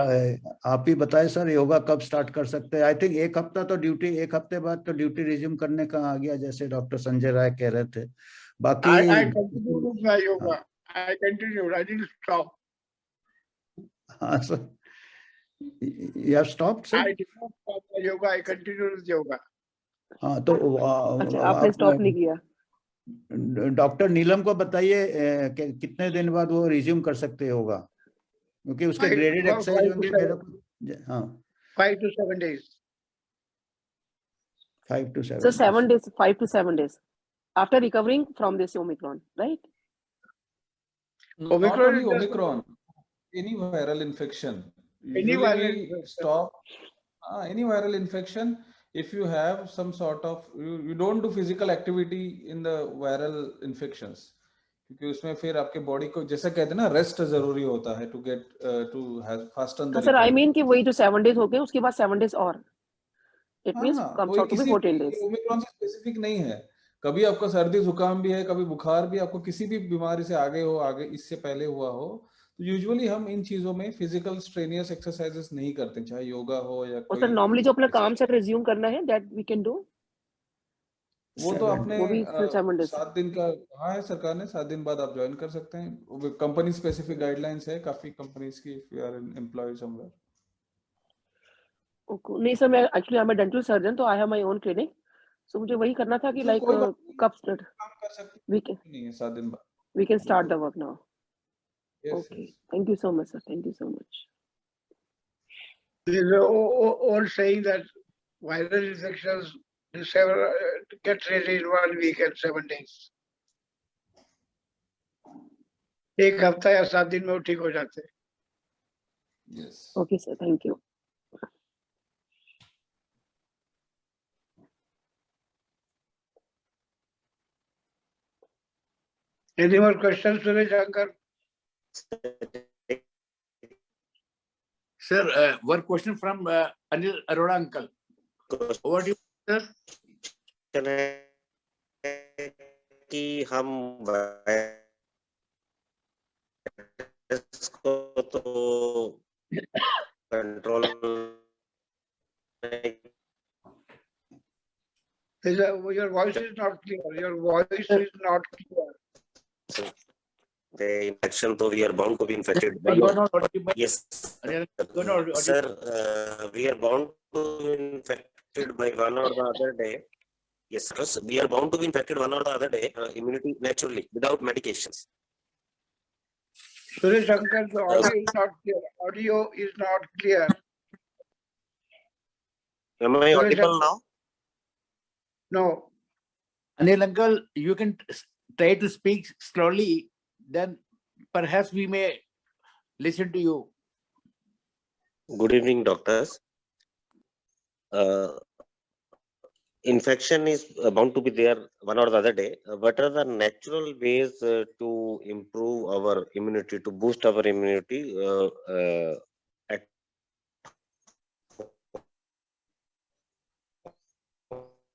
आप ही बताएं सर, योगा कब स्टार्ट कर सकते हैं? आई थिंक एक हफ्ता तो ड्यूटी, एक हफ्ते बाद तो ड्यूटी रिज्यूम करने का आ गया, जैसे डॉक्टर संजय राय कह रहे थे। बाकी I continue with my yoga. I continued. I didn't stop. हाँ sir, you have stopped sir? I did not stop my yoga. I continued with yoga. हाँ तो अच्छा, आपने स्टॉप नहीं किया? डॉक्टर नीलम को बताइए कितने दिन बाद वो रिज्यूम कर सकते होगा, क्योंकि उसके ग्रेडेड एक्सरसाइज होंगे मेरे को। हाँ 5 to 7 days. 5 to 7 So days. 7 days, 5 to 7 days after recovering from this Omicron, right? Not Omicron only is just- Omicron, any viral infection. Any Usually viral we infection. stop any viral infection. If you have some sort of, you don't do physical activity in the viral infections, क्योंकि उसमें फिर आपके body को जैसे कहते हैं ना, rest जरूरी होता है to get to have fasten the sir I mean कि वही जो 7 days हो गए उसके बाद 7 days और, इट मींस हाँ, कम्स कोई आउट टू बी किसी 14 days. ओमिक्रॉन से स्पेसिफिक नहीं है। कभी आपको सर्दी जुकाम भी है, कभी बुखार भी, आपको किसी भी बीमारी से आगे हो, आगे इससे पहले हुआ हो, तो यूजुअली हम इन चीजों में फिजिकल स्ट्रेनियस एक्सरसाइजेस नहीं करते, चाहे योगा हो या और कोई सर नॉर्मली जो अपना काम से रिज्यूम करना है दैट वी कैन डू, वो तो आपने वो भी 7 days. 7 दिन का कहा है सरकार ने, 7 दिन बाद आप ज्वाइन कर सकते हैं। कंपनी स्पेसिफिक गाइडलाइंस है काफी कंपनीज की, if you are an employ somewhere. Okay, नहीं सर, मैं actually I am a dental surgeon, तो I have my own clinic, so मुझे वही करना था कि तो लाइक कोई बात नहीं, कब स्टार्ट काम कर सकते वी कैन नहीं है 7 दिन बाद। We can start the work now. Yes, okay, yes. Thank you so much sir, thank you so much. There's an old saying that viral infections get ready in 1 week and 7 days. एक हफ्ता या 7 दिन में वो ठीक हो जाते हैं. Yes. Okay sir, thank you. Any more questions, Suresh Shankar? Sir, one question from Anil Arora uncle. Over to you, sir. कि हम वायरस को तो control Your voice is not clear. Your voice is not clear. the infection, though we are bound to be infected. You are not audible. Yes, You are not audible. sir, we are bound to be infected by one or the other day. Yes, sir, we are bound to be infected one or the other day. Immunity naturally without medications. Suresh Shankar, the audio is not clear. Audio is not clear. Am I audible now? No. Anil uncle, you can try to speak slowly, then perhaps we may listen to you. Good evening, doctors. Infection is bound to be there one or the other day. What are the natural ways to improve our immunity, to boost our immunity?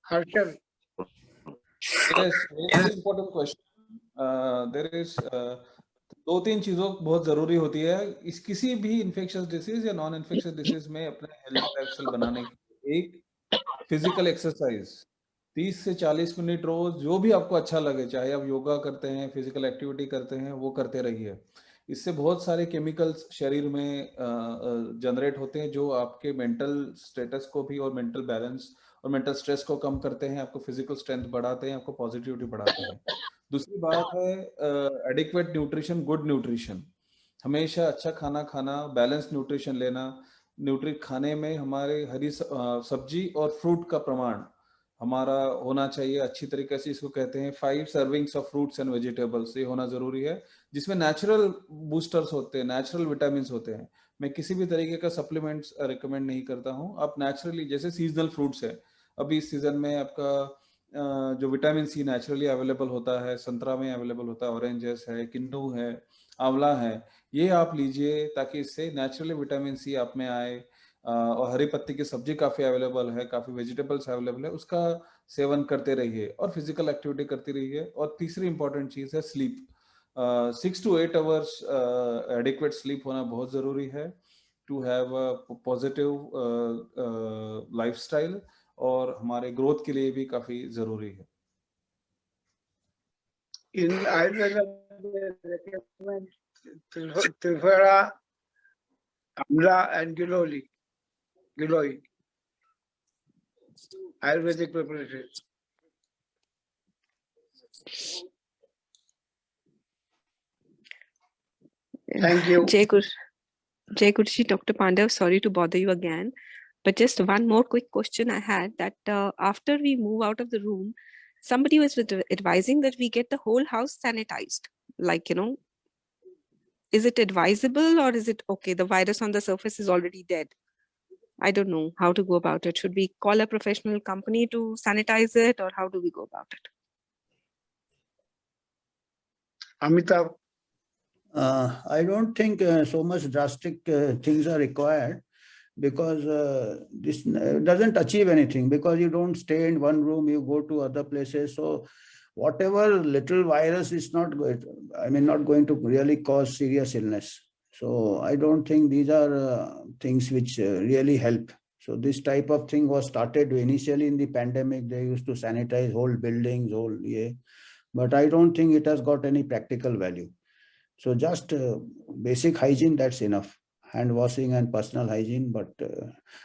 Harshal. Yes, very important question. There is 2-3 चीजों बहुत जरूरी होती है इस किसी भी infectious disease या non infectious disease में अपने हेल्थ लाइफस्टाइल बनाने के। एक फिजिकल एक्सरसाइज 30 से 40 मिनट रोज, जो भी आपको अच्छा लगे, चाहे आप योगा करते हैं, फिजिकल एक्टिविटी करते हैं, वो करते रहिए। इससे बहुत सारे केमिकल्स शरीर में जनरेट होते हैं जो आपके मेंटल स्टेटस को भी और मेंटल बैलेंस और मेंटल स्ट्रेस को कम करते हैं, आपको फिजिकल स्ट्रेंथ बढ़ाते हैं, आपको पॉजिटिविटी बढ़ाते हैं। दूसरी बात है एडिक्वेट न्यूट्रिशन, गुड न्यूट्रिशन। हमेशा अच्छा खाना खाना, बैलेंस न्यूट्रिशन लेना। खाने में हमारे हरी सब्जी और फ्रूट का प्रमाण हमारा होना चाहिए अच्छी तरीके से, इसको कहते हैं 5 servings of fruits and vegetables, ये होना जरूरी है, जिसमें नेचुरल बूस्टर्स होते हैं, नेचुरल विटामिन होते हैं। मैं किसी भी तरीके का सप्लीमेंट्स रिकमेंड नहीं करता हूँ। आप नेचुरली, जैसे सीजनल फ्रूट्स है, अभी इस सीजन में आपका जो विटामिन सी नेचुरली अवेलेबल होता है, संतरा में अवेलेबल होता है, ऑरेंजेस है, किन्नू है, आंवला है, ये आप लीजिए ताकि इससे नेचुरली विटामिन सी आप में आए। और हरी पत्ती की सब्जी काफी अवेलेबल है, काफी वेजिटेबल्स अवेलेबल है, उसका सेवन करते रहिए और फिजिकल एक्टिविटी करती रहिए। और तीसरी इंपॉर्टेंट चीज है sleep. 6 to 8 hours adequate sleep होना बहुत जरूरी है to have a positive lifestyle, और हमारे ग्रोथ के लिए भी काफी जरूरी है। In Ayurveda, they recommend Trifera, Amla, and Giloli. Ayurvedic preparation. Thank you. Jai Guruji, Dr. Pandav, sorry to bother you again, but just one more quick question I had, that after we move out of the room, somebody was advising that we get the whole house sanitized. Like, is it advisable or is it okay? The virus on the surface is already dead. I don't know how to go about it. Should we call a professional company to sanitize it, or how do we go about it? Amitabh. I don't think so much drastic things are required, because this doesn't achieve anything, because you don't stay in one room, you go to other places. So whatever little virus is not going to really cause serious illness. So I don't think these are things which really help. So this type of thing was started initially in the pandemic. They used to sanitize whole buildings, but I don't think it has got any practical value. So just basic hygiene, that's enough. Hand washing and personal hygiene, but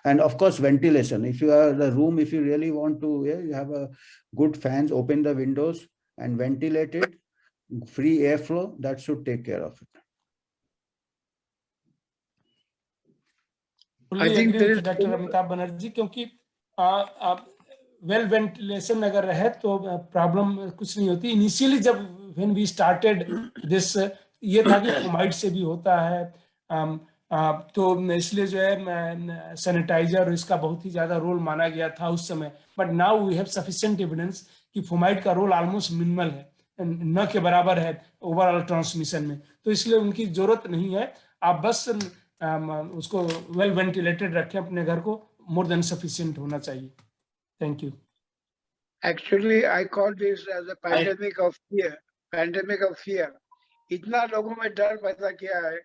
and of course ventilation. If you are the room, if you really want to, you have a good fans, open the windows and ventilate it, free airflow, that should take care of it. I think there is Dr. Amitabh Banerjee, क्योंकि well ventilation अगर रहे तो problem कुछ नहीं होती। Initially जब when we started this, ये था कि फोमाइड से भी होता है, तो इसलिए जो है सैनिटाइजर इसका बहुत ही ज्यादा रोल माना गया था उस समय। But now we have sufficient evidence कि फोमाइड का रोल ऑलमोस्ट मिनिमल है, न के बराबर है ओवरऑल ट्रांसमिशन में, तो इसलिए उनकी जरूरत नहीं है। आप बस उसको वेल वेंटिलेटेड रखें अपने घर को, मोर देन सफिशिएंट होना चाहिए। Thank you. Actually, I call this as a pandemic of fear. Pandemic of fear. इतना लोगों में डर पैदा किया है,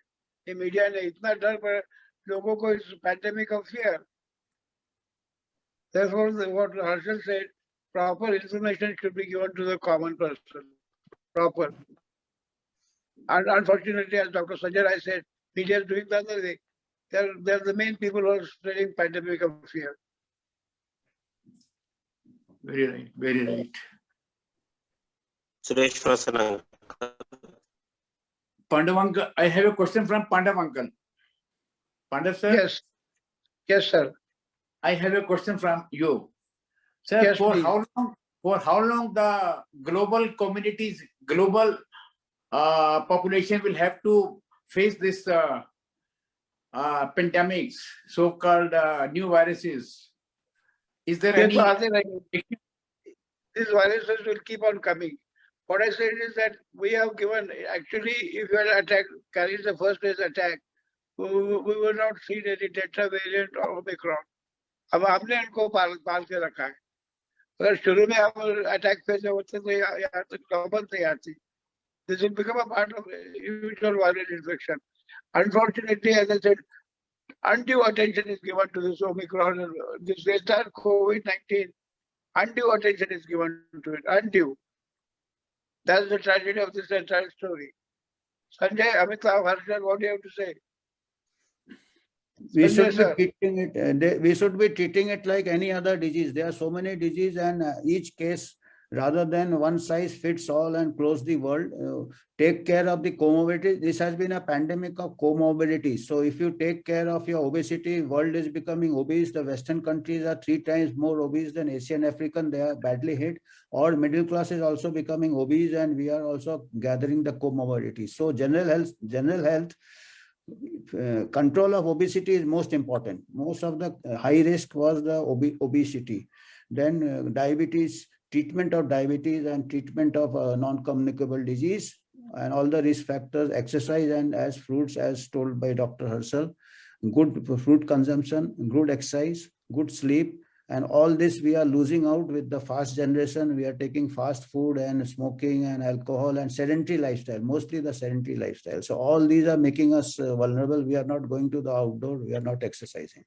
ये मीडिया ने इतना डर पर लोगों को, इस pandemic of fear. Therefore, what Harshal said, proper information should be given to the common person. Proper. And unfortunately, as Dr. Sanjay Rai said, media is doing the other thing. They're the main people who are spreading pandemic of fear. Very right, very right. Suresh Prasanna. Pandav uncle, I have a question from Pandav uncle. Pandav sir? Yes. Yes, sir. I have a question from you. Sir, Yes, for please. how long the global communities, global population will have to face this pandemics, so-called new viruses? Is there any? These viruses will keep on coming. What I said is that we have given, actually, if your attack carries the first day's attack, we will not see any tetravalent or Omicron. अब हमने इनको पाल के रखा है। अगर शुरू में हम अटैक फेज में होते तो यहाँ तक नौबत नहीं आती। This will become a part of usual viral infection. Unfortunately, as I said, undue attention is given to this Omicron, this entire COVID-19. Undue attention is given to it. Undue. That's the tragedy of this entire story. Sanjay, Amitabh, Harshal, what do you have to say? We Sanjay, should be treating it like any other disease. There are so many diseases, and each case rather than one size fits all and close the world. Take care of the comorbidity. This has been a pandemic of comorbidity. So if you take care of your obesity, world is becoming obese. The Western countries are 3 times more obese than Asian African. They are badly hit. Or middle class is also becoming obese, and we are also gathering the comorbidities. So general health, control of obesity is most important. Most of the high risk was the obesity. Then diabetes, treatment of diabetes and treatment of non-communicable disease, and all the risk factors, exercise, and as fruits, as told by Dr. Herschel, good fruit consumption, good exercise, good sleep, and all this we are losing out with the fast generation. We are taking fast food and smoking and alcohol and sedentary lifestyle, mostly the sedentary lifestyle. So all these are making us vulnerable. We are not going to the outdoor, we are not exercising.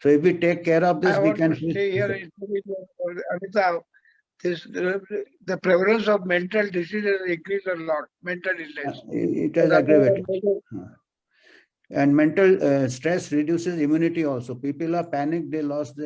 So if we take care of this, we can. Stay here. Amitav, the prevalence of mental diseases increased a lot. Mental illness. It has aggravated. And mental stress reduces immunity also. People are panicked, they lost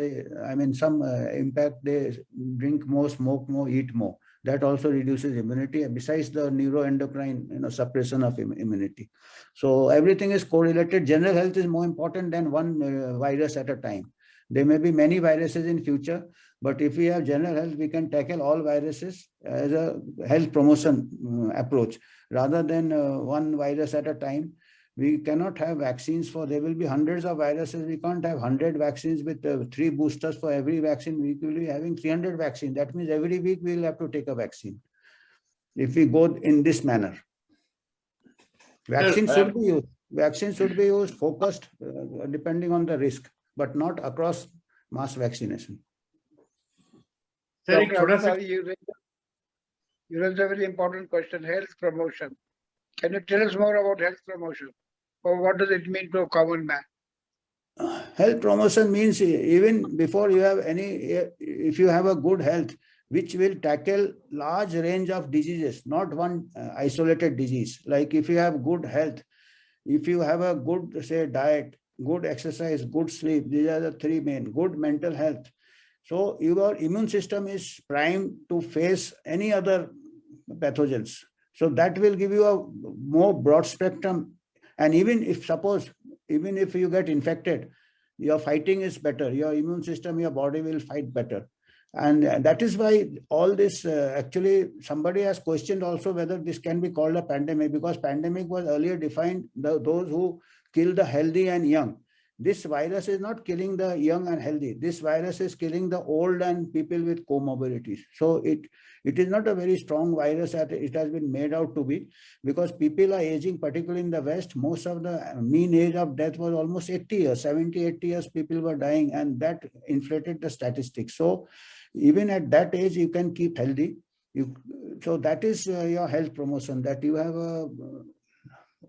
some impact, they drink more, smoke more, eat more. That also reduces immunity, besides the neuroendocrine suppression of immunity. So everything is correlated. General health is more important than one virus at a time. There may be many viruses in future, but if we have general health, we can tackle all viruses as a health promotion approach, rather than one virus at a time. We cannot have vaccines for, there will be hundreds of viruses. We can't have 100 vaccines with 3 boosters for every vaccine. We will be having 300 vaccines. That means every week we will have to take a vaccine if we go in this manner. Vaccines should be used. Vaccines should be used, focused, depending on the risk, but not across mass vaccination. Sir, you raised a very important question, health promotion. Can you tell us more about health promotion? Or what does it mean to a common man? Health promotion means even before you have if you have a good health, which will tackle large range of diseases, not one isolated disease. Like if you have good health, if you have a good, say, diet, good exercise, good sleep, these are the 3 main, good mental health. So your immune system is primed to face any other pathogens. So that will give you a more broad spectrum. And even if you get infected, your fighting is better. Your immune system, your body will fight better. And that is why all this, actually, somebody has questioned also whether this can be called a pandemic, because pandemic was earlier defined those who kill the healthy and young. This virus is not killing the young and healthy. This virus is killing the old and people with comorbidities. So it is not a very strong virus that it has been made out to be, because people are aging, particularly in the West. Most of the mean age of death was almost 80 years, 70, 80 years people were dying, and that inflated the statistics. So even at that age, you can keep healthy. So that is your health promotion, that you have a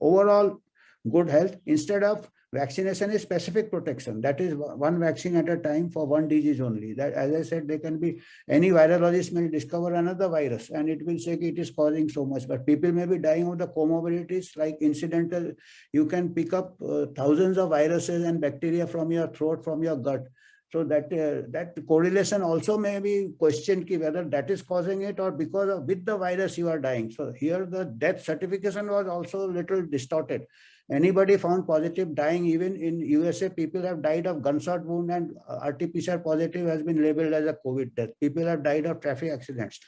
overall good health. Instead of vaccination is specific protection. That is one vaccine at a time for one disease only. That, as I said, there can be any virologist may discover another virus and it will say it is causing so much, but people may be dying of the comorbidities like incidental. You can pick up thousands of viruses and bacteria from your throat, from your gut. So that correlation also may be questioned whether that is causing it or because of with the virus you are dying. So here the death certification was also a little distorted. Anybody found positive dying, even in USA, people have died of gunshot wound, and RT-PCR positive has been labeled as a COVID death. People have died of traffic accidents.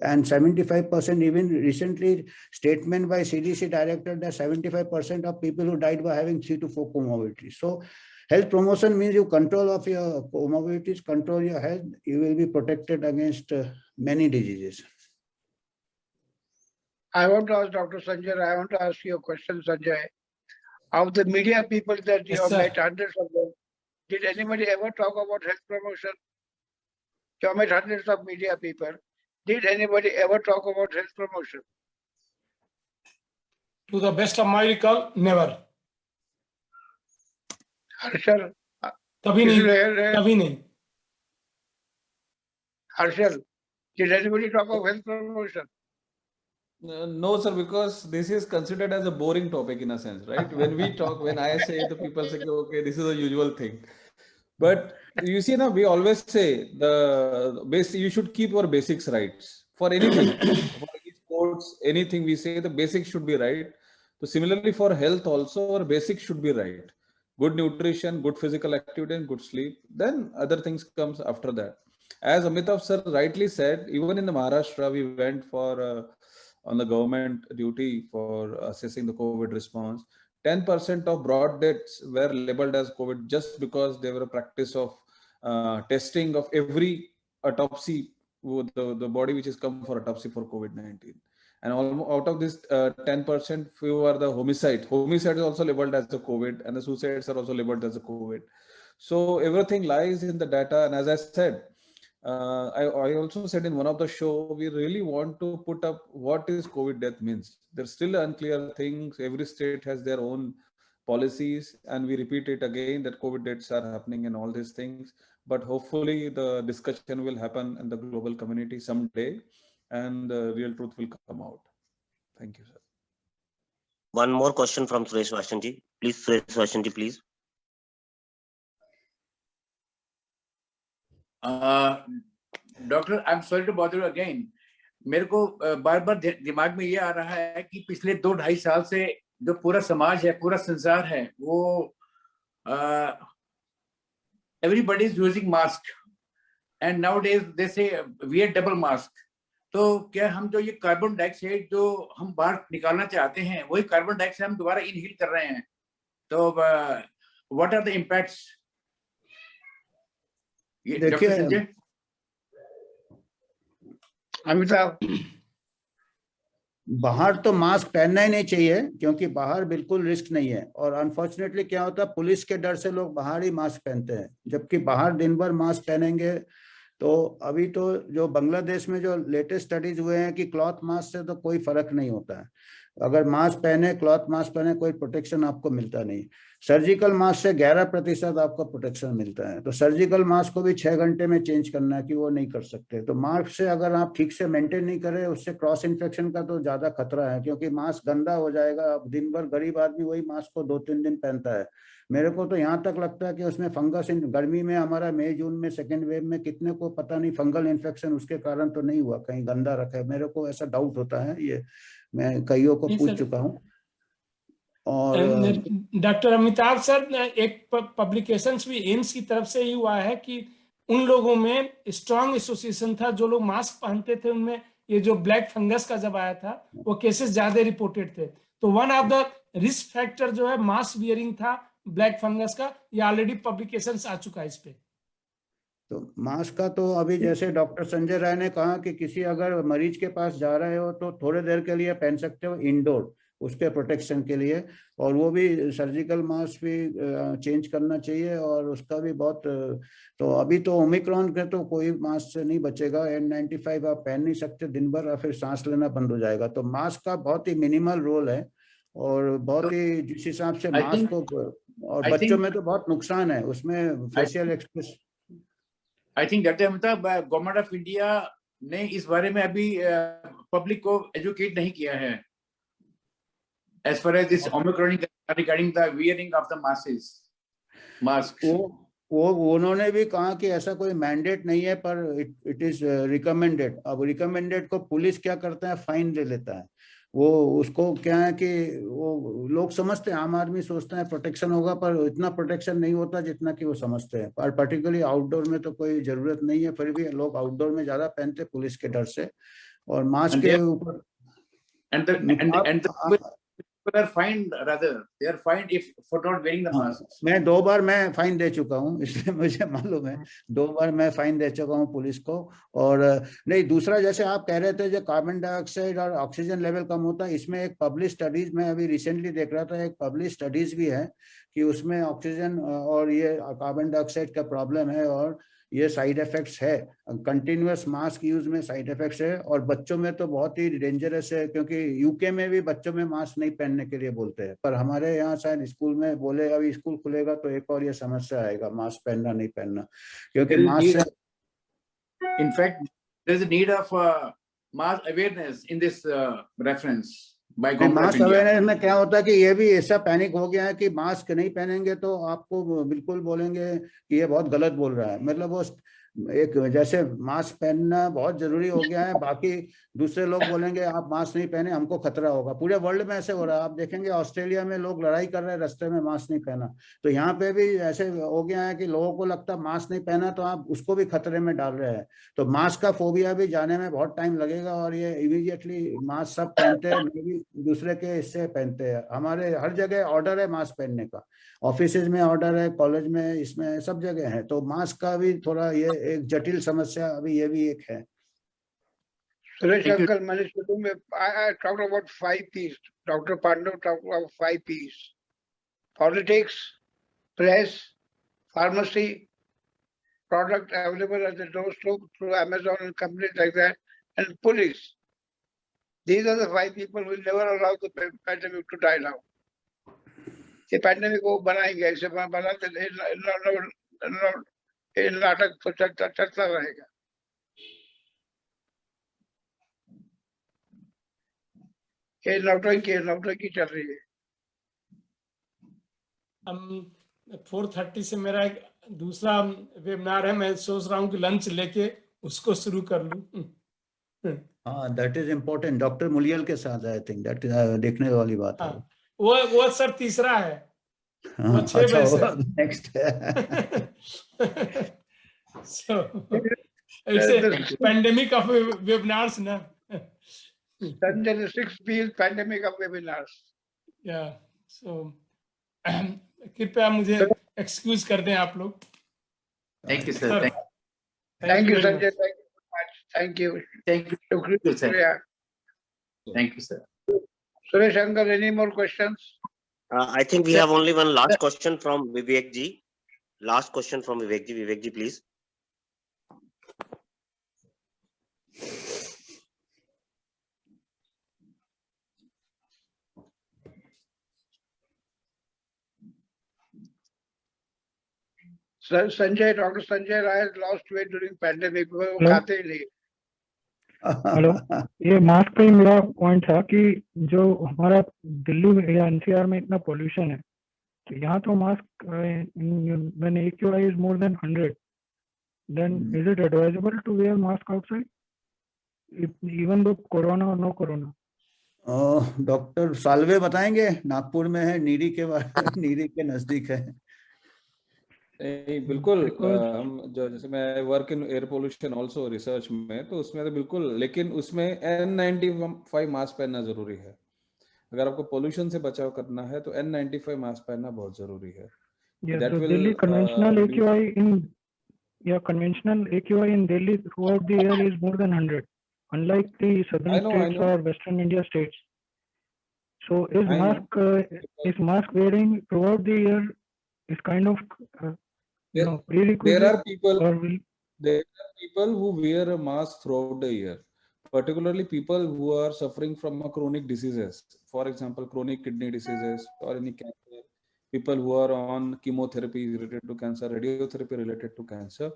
And 75%, even recently statement by CDC director that 75% of people who died were having 3 to 4 comorbidities. So health promotion means you control of your comorbidities, control your health, you will be protected against many diseases. I want to ask Dr. Sanjay, I want to ask you a question, Sanjay. Of the media people that you have met, hundreds of them, did anybody ever talk about health promotion? You have met hundreds of media people. Did anybody ever talk about health promotion? To the best of my recall, never. Harshal? Kabhi nahi. Harshal, did anybody talk of health promotion? No, sir, because this is considered as a boring topic in a sense, right? When we talk, when I say, the people say, okay, this is a usual thing. But You see, now we always say you should keep your basics rights for anything. For any sports, anything we say, the basics should be right. So similarly for health also, our basics should be right. Good nutrition, good physical activity, and good sleep. Then other things comes after that. As Amitav sir rightly said, even in the Maharashtra, we went for on the government duty for assessing the COVID response. 10% of broad deaths were labeled as COVID just because they were a practice of testing of every autopsy, the body which has come for autopsy for COVID-19. And out of this 10%, few are the homicide. Homicide is also labeled as the COVID, and the suicides are also labeled as the COVID. So everything lies in the data. And as I said, I also said in one of the show, we really want to put up what is COVID death means. There's still unclear things. Every state has their own policies, and we repeat it again that COVID deaths are happening and all these things. But hopefully the discussion will happen in the global community someday, and the real truth will come out. Thank you, sir. One more question from Suresh Vashanji. Please, Suresh Vashanji, please. Doctor I am sorry to bother you again, मेरे को बार बार दिमाग में ये आ रहा है कि पिछले 2-2.5 साल से जो पूरा समाज है, पूरा संसार है, वो everybody is using mask and nowadays they say wear double mask. तो क्या हम जो ये कार्बन डाइऑक्साइड जो हम बाहर निकालना चाहते हैं, वही कार्बन डाइऑक्साइड हम दोबारा इनहेल कर रहे हैं? तो व्हाट आर द इम्पैक्ट्स? देखिए अमिताभ, बाहर तो मास्क पहनना ही नहीं चाहिए क्योंकि बाहर बिल्कुल रिस्क नहीं है. और अनफॉर्चुनेटली क्या होता है, पुलिस के डर से लोग बाहर ही मास्क पहनते हैं, जबकि बाहर दिन भर मास्क पहनेंगे. तो अभी तो जो बांग्लादेश में जो लेटेस्ट स्टडीज हुए हैं कि क्लॉथ मास्क से तो कोई फर्क नहीं होता है. अगर मास्क पहने, क्लॉथ मास्क पहने, कोई प्रोटेक्शन आपको मिलता नहीं. सर्जिकल मास्क से 11% आपको प्रोटेक्शन मिलता है. तो सर्जिकल मास्क को भी 6 घंटे में चेंज करना है कि वो नहीं कर सकते. तो मास्क से अगर आप ठीक से मेंटेन नहीं करें, उससे क्रॉस इन्फेक्शन का तो ज्यादा खतरा है, क्योंकि मास्क गंदा हो जाएगा. अब दिन भर गरीब आदमी वही मास्क को 2-3 दिन पहनता है. मेरे को तो यहाँ तक लगता है कि उसमें फंगस, गर्मी में हमारा मई जून में सेकेंड वेव में कितने को पता नहीं फंगल इन्फेक्शन उसके कारण तो नहीं हुआ, कहीं गंदा रखा है. मेरे को ऐसा डाउट होता है, ये मैं कईयों को पूछ चुका हूँ. और डॉक्टर अमिताभ सर, एक पब्लिकेशंस भी एम्स की तरफ से ही हुआ है कि उन लोगों में स्ट्रांग एसोसिएशन था, जो लोग मास्क पहनते थे उनमें ये जो ब्लैक फंगस का जब आया था वो केसेस ज्यादा रिपोर्टेड थे. तो one of the risk factor जो है मास्क वियरिंग था ब्लैक फंगस का. ये ऑलरेडी पब्लिकेशंस आ चुका है इस पे. तो मास्क का तो अभी जैसे डॉक्टर संजय राय ने कहा कि किसी अगर मरीज के पास जा रहे हो तो थोड़े देर के लिए पहन सकते हो इंडोर, उसके प्रोटेक्शन के लिए. और वो भी सर्जिकल मास्क भी चेंज करना चाहिए, और उसका भी बहुत. तो अभी तो ओमिक्रॉन के तो कोई मास्क से नहीं बचेगा. N95 आप पहन नहीं सकते दिन भर, और फिर सांस लेना बंद हो जाएगा. तो मास्क का बहुत ही मिनिमल रोल है, और बहुत ही जिस हिसाब से मास्क को, और बच्चों में तो बहुत नुकसान है उसमें facial express. I think doctor Amitabh, government of India ने इस बारे में अभी पब्लिक को एजुकेट नहीं किया है as far as this Omicron regarding the wearing of the masks. वो उन्होंने भी कहा कि ऐसा कोई मैंडेट नहीं है, पर इट इज रिकमेंडेड. अब रिकमेंडेड को पुलिस क्या करता है, फाइन ले लेता है. वो उसको क्या है कि वो लोग समझते हैं, आम आदमी सोचता है प्रोटेक्शन होगा, पर इतना प्रोटेक्शन नहीं होता जितना कि वो समझते हैं. पर पर्टिकुलरली आउटडोर में तो कोई जरूरत नहीं है, फिर भी लोग आउटडोर में ज्यादा पहनते पुलिस के डर से. और मास्क के ऊपर people are fined, rather they are fined if for not wearing the mask. मैं 2 बार मैं फाइन दे चुका हूँ, इसलिए मुझे मालूम है. 2 बार मैं फाइन दे चुका हूँ पुलिस को. और नहीं, दूसरा जैसे आप कह रहे थे जो कार्बन डाइऑक्साइड और ऑक्सीजन लेवल कम होता है, इसमें एक पब्लिश स्टडीज में अभी रिसेंटली देख रहा था, एक पब्लिश स्टडीज भी है कि उसमें ऑक्सीजन और ये कार्बन डाइऑक्साइड का प्रॉब्लम है, और ये साइड इफेक्ट्स है. कंटिन्यूअस मास्क यूज में साइड इफेक्ट्स है, और बच्चों में तो बहुत ही डेंजरस है, क्योंकि यूके में भी बच्चों में मास्क नहीं पहनने के लिए बोलते हैं, पर हमारे यहाँ शायद स्कूल में बोले अभी स्कूल खुलेगा तो एक और ये समस्या आएगा, मास्क पहनना नहीं पहनना, क्योंकि mask in fact there is a need of mass awareness in this reference. by Government of mask India. Awareness में क्या होता है कि ये भी ऐसा पैनिक हो गया है कि मास्क नहीं पहनेंगे तो आपको बिल्कुल बोलेंगे कि ये बहुत गलत बोल रहा है। मतलब वो एक जैसे मास्क पहनना बहुत जरूरी हो गया है, बाकी दूसरे लोग बोलेंगे आप मास्क नहीं पहने हमको खतरा होगा। पूरे वर्ल्ड में ऐसे हो रहा है। आप देखेंगे ऑस्ट्रेलिया में लोग लड़ाई कर रहे हैं रास्ते में मास्क नहीं पहना, तो यहाँ पे भी ऐसे हो गया है कि लोगों को लगता है मास्क नहीं पहना तो आप उसको भी खतरे में डाल रहे हैं। तो मास्क का फोबिया भी जाने में बहुत टाइम लगेगा और ये इमीडिएटली मास्क सब पहनते हैं, मैं भी दूसरे के इससे पहनते हैं। हमारे हर जगह ऑर्डर है मास्क पहनने का, ऑफिस में ऑर्डर है, कॉलेज में, इसमें सब जगह है। तो मास्क का भी थोड़ा ये एक जटिल समस्या अभी ये भी एक है। Suresh Uncle managed to do. I talked about 5 P's. Dr. Pandav talked about 5 P's: politics, press, pharmacy, product available at the doorstep through Amazon and companies like that, and police. These are the 5 people who will never allow the pandemic to die down. ये pandemic को बनाएंगे, ऐसे बनाते नाटक तो चलता रहेगा। ये नौटंकी चल रही है। हम 4:30 से मेरा एक दूसरा वेबिनार है, मैं सोच रहा हूँ कि लंच लेके उसको शुरू कर लूँ। हाँ, दैट इज इम्पोर्टेंट। डॉक्टर मुलियल के साथ आई थिंक दैट देखने वाली बात है। हाँ, वो सर तीसरा है, वो 6 बजे से next so it's a pandemic of webinars ना। Sunday the 6th P pandemic of webinars. Yeah, so कृपया मुझे एक्सक्यूज कर दें आप लोग। Thank you, sir. Thank you, very Sanjay. much. Thank you so much. Thank you. Thank you, sir. Yeah. Thank you, sir. Suresh Uncle, any more questions? I think we have only one last question from Vivek ji. Last question from Vivek ji. Vivek ji, please. Sanjay, Dr. Sanjay Rai has lost weight during pandemic because वो Hello? खाते ही नहीं। Hello, ये mask पे ही मेरा point था कि जो हमारा दिल्ली में या एनसीआर में इतना पोल्यूशन है, तो यहाँ तो mask when AQI is more than 100, then is it advisable to wear mask outside, even though corona or no corona? Doctor Salve बताएंगे, नागपुर में है, नीरी के नीरी के नजदीक है। नहीं बिल्कुल, हम जो जैसे मैं work in air pollution also research में, तो उसमें तो बिल्कुल, लेकिन उसमें N95 मास्क पहनना जरूरी है। अगर आपको पोल्यूशन से बचाव करना है तो N95 मास्क पहनना बहुत जरूरी है। Yeah, so Delhi conventional AQI in Delhi throughout the year is more than 100, unlike the southern states or Western India states. So is mask wearing throughout the year is kind of prerequisite. There are people who wear a mask throughout the year, particularly people who are suffering from chronic diseases, for example chronic kidney diseases or any cancer, people who are on chemotherapy related to cancer, radiotherapy related to cancer.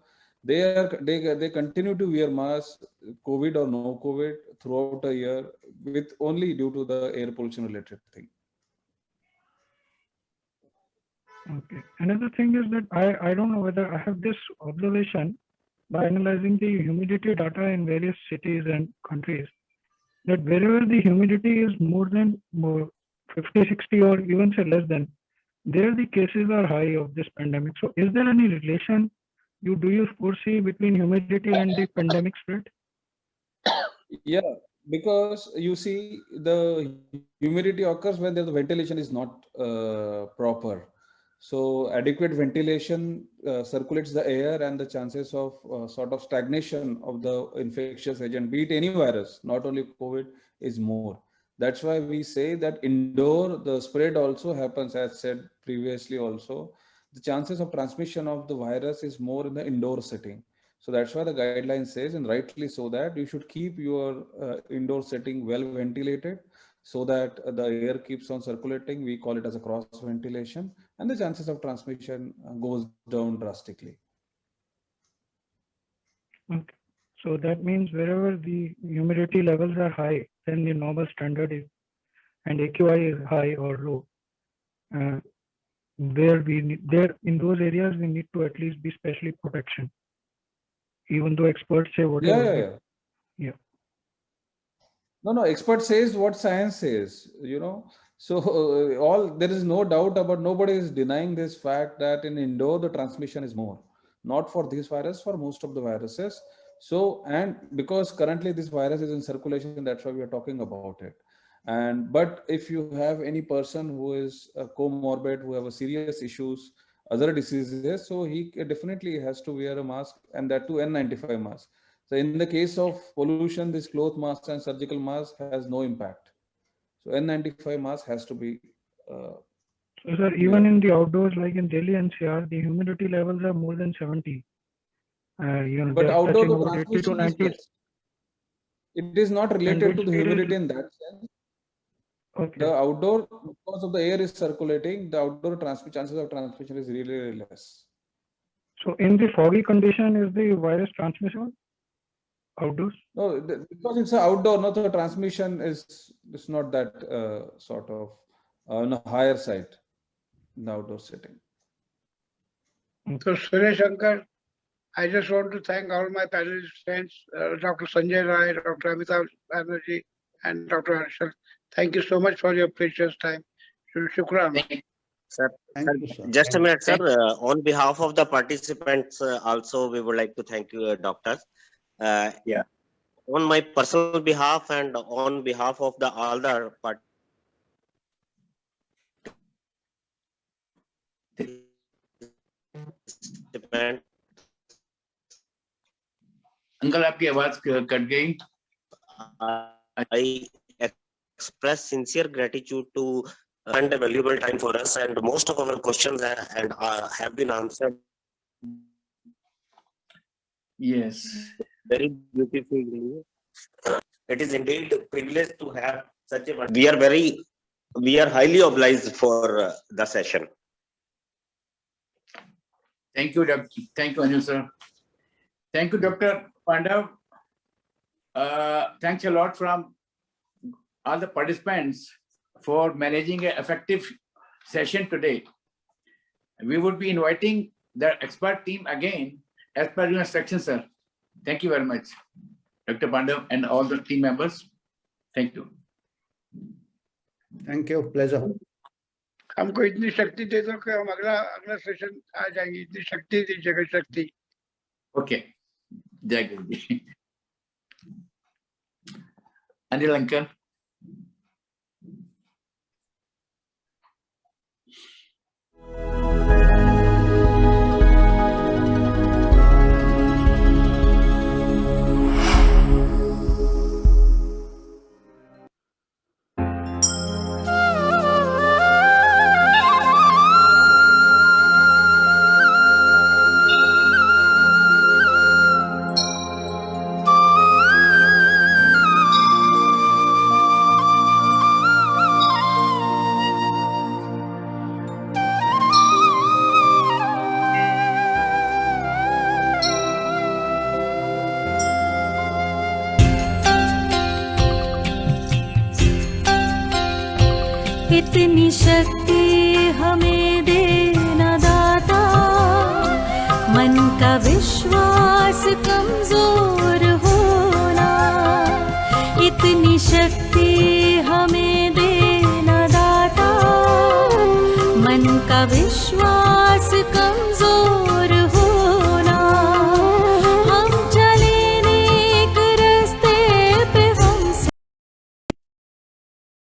They continue to wear masks, COVID or no COVID, throughout a year, with only due to the air pollution related thing. Okay. Another thing is that I don't know whether I have this observation by analyzing the humidity data in various cities and countries, that wherever the humidity is more than 50, 60 or even say less than, there the cases are high of this pandemic. So is there any relation do you foresee between humidity and the pandemic spread? Yeah, because you see the humidity occurs when the ventilation is not proper. So adequate ventilation circulates the air, and the chances of sort of stagnation of the infectious agent, be it any virus, not only COVID, is more. That's why we say that indoor, the spread also happens, as said previously also. The chances of transmission of the virus is more in the indoor setting. So that's why the guideline says, and rightly so, that you should keep your indoor setting well ventilated, so that the air keeps on circulating. We call it as a cross ventilation, and the chances of transmission goes down drastically. Okay. So that means wherever the humidity levels are high, then the normal standard is and AQI is high or low, there in those areas we need to at least be specially protection, even though experts say whatever. Yeah. No, expert says what science says, you know. So there is no doubt about, nobody is denying this fact that in indoor the transmission is more, not for this virus, for most of the viruses. So, and because currently this virus is in circulation, that's why we are talking about it. But if you have any person who is comorbid, who have a serious issues, other diseases, so he definitely has to wear a mask, and that too N95 mask. So in the case of pollution, this cloth mask and surgical mask has no impact. So N95 mask has to be. So sir, even in the outdoors, like in Delhi NCR, the humidity levels are more than 70. But outdoor the transmission is less. It is not related to the humidity in that sense. Okay. The outdoor, because of the air is circulating, the outdoor chances of transmission is really less. So in the foggy condition, is the virus transmissible outdoors? No, because it's an outdoor, no, the transmission is not that sort of on a higher side in the outdoor setting. So Suresh Shankar, I just want to thank all my panelist friends, Dr. Sanjay Rai, Dr. Amitabh Banerjee, and Dr. Harshal. Thank you so much for your precious time. Shukran. Sir, Thank you, sir. just a minute, sir. On behalf of the participants, also we would like to thank you, doctors. Yeah. On my personal behalf and on behalf of the other participants, uncle आपकी आवाज cut गई. I express sincere gratitude to spend a valuable time for us, and most of our questions have been answered Yes. very beautifully. It is indeed a privilege to have such a. We are highly obliged for the session. Thank you, Doctor. Thank you, Anil sir. Thank you, Dr. Pandav. Thanks a lot from all the participants for managing an effective session today. We would be inviting the expert team again as per your instructions, sir. Thank you very much, Dr. Pandav and all the team members. Thank you. Thank you. Pleasure. हमको इतनी शक्ति दे दो कि हम अगला session आ जाएंगे. इतनी शक्ति दीजिएगा, शक्ति. Okay. Jai Guru Ji. Anil uncle. इतनी शक्ति हमें देना दाता, मन का विश्वास कमजोर होना. इतनी शक्ति हमें देना दाता, मन का विश्वास कमजोर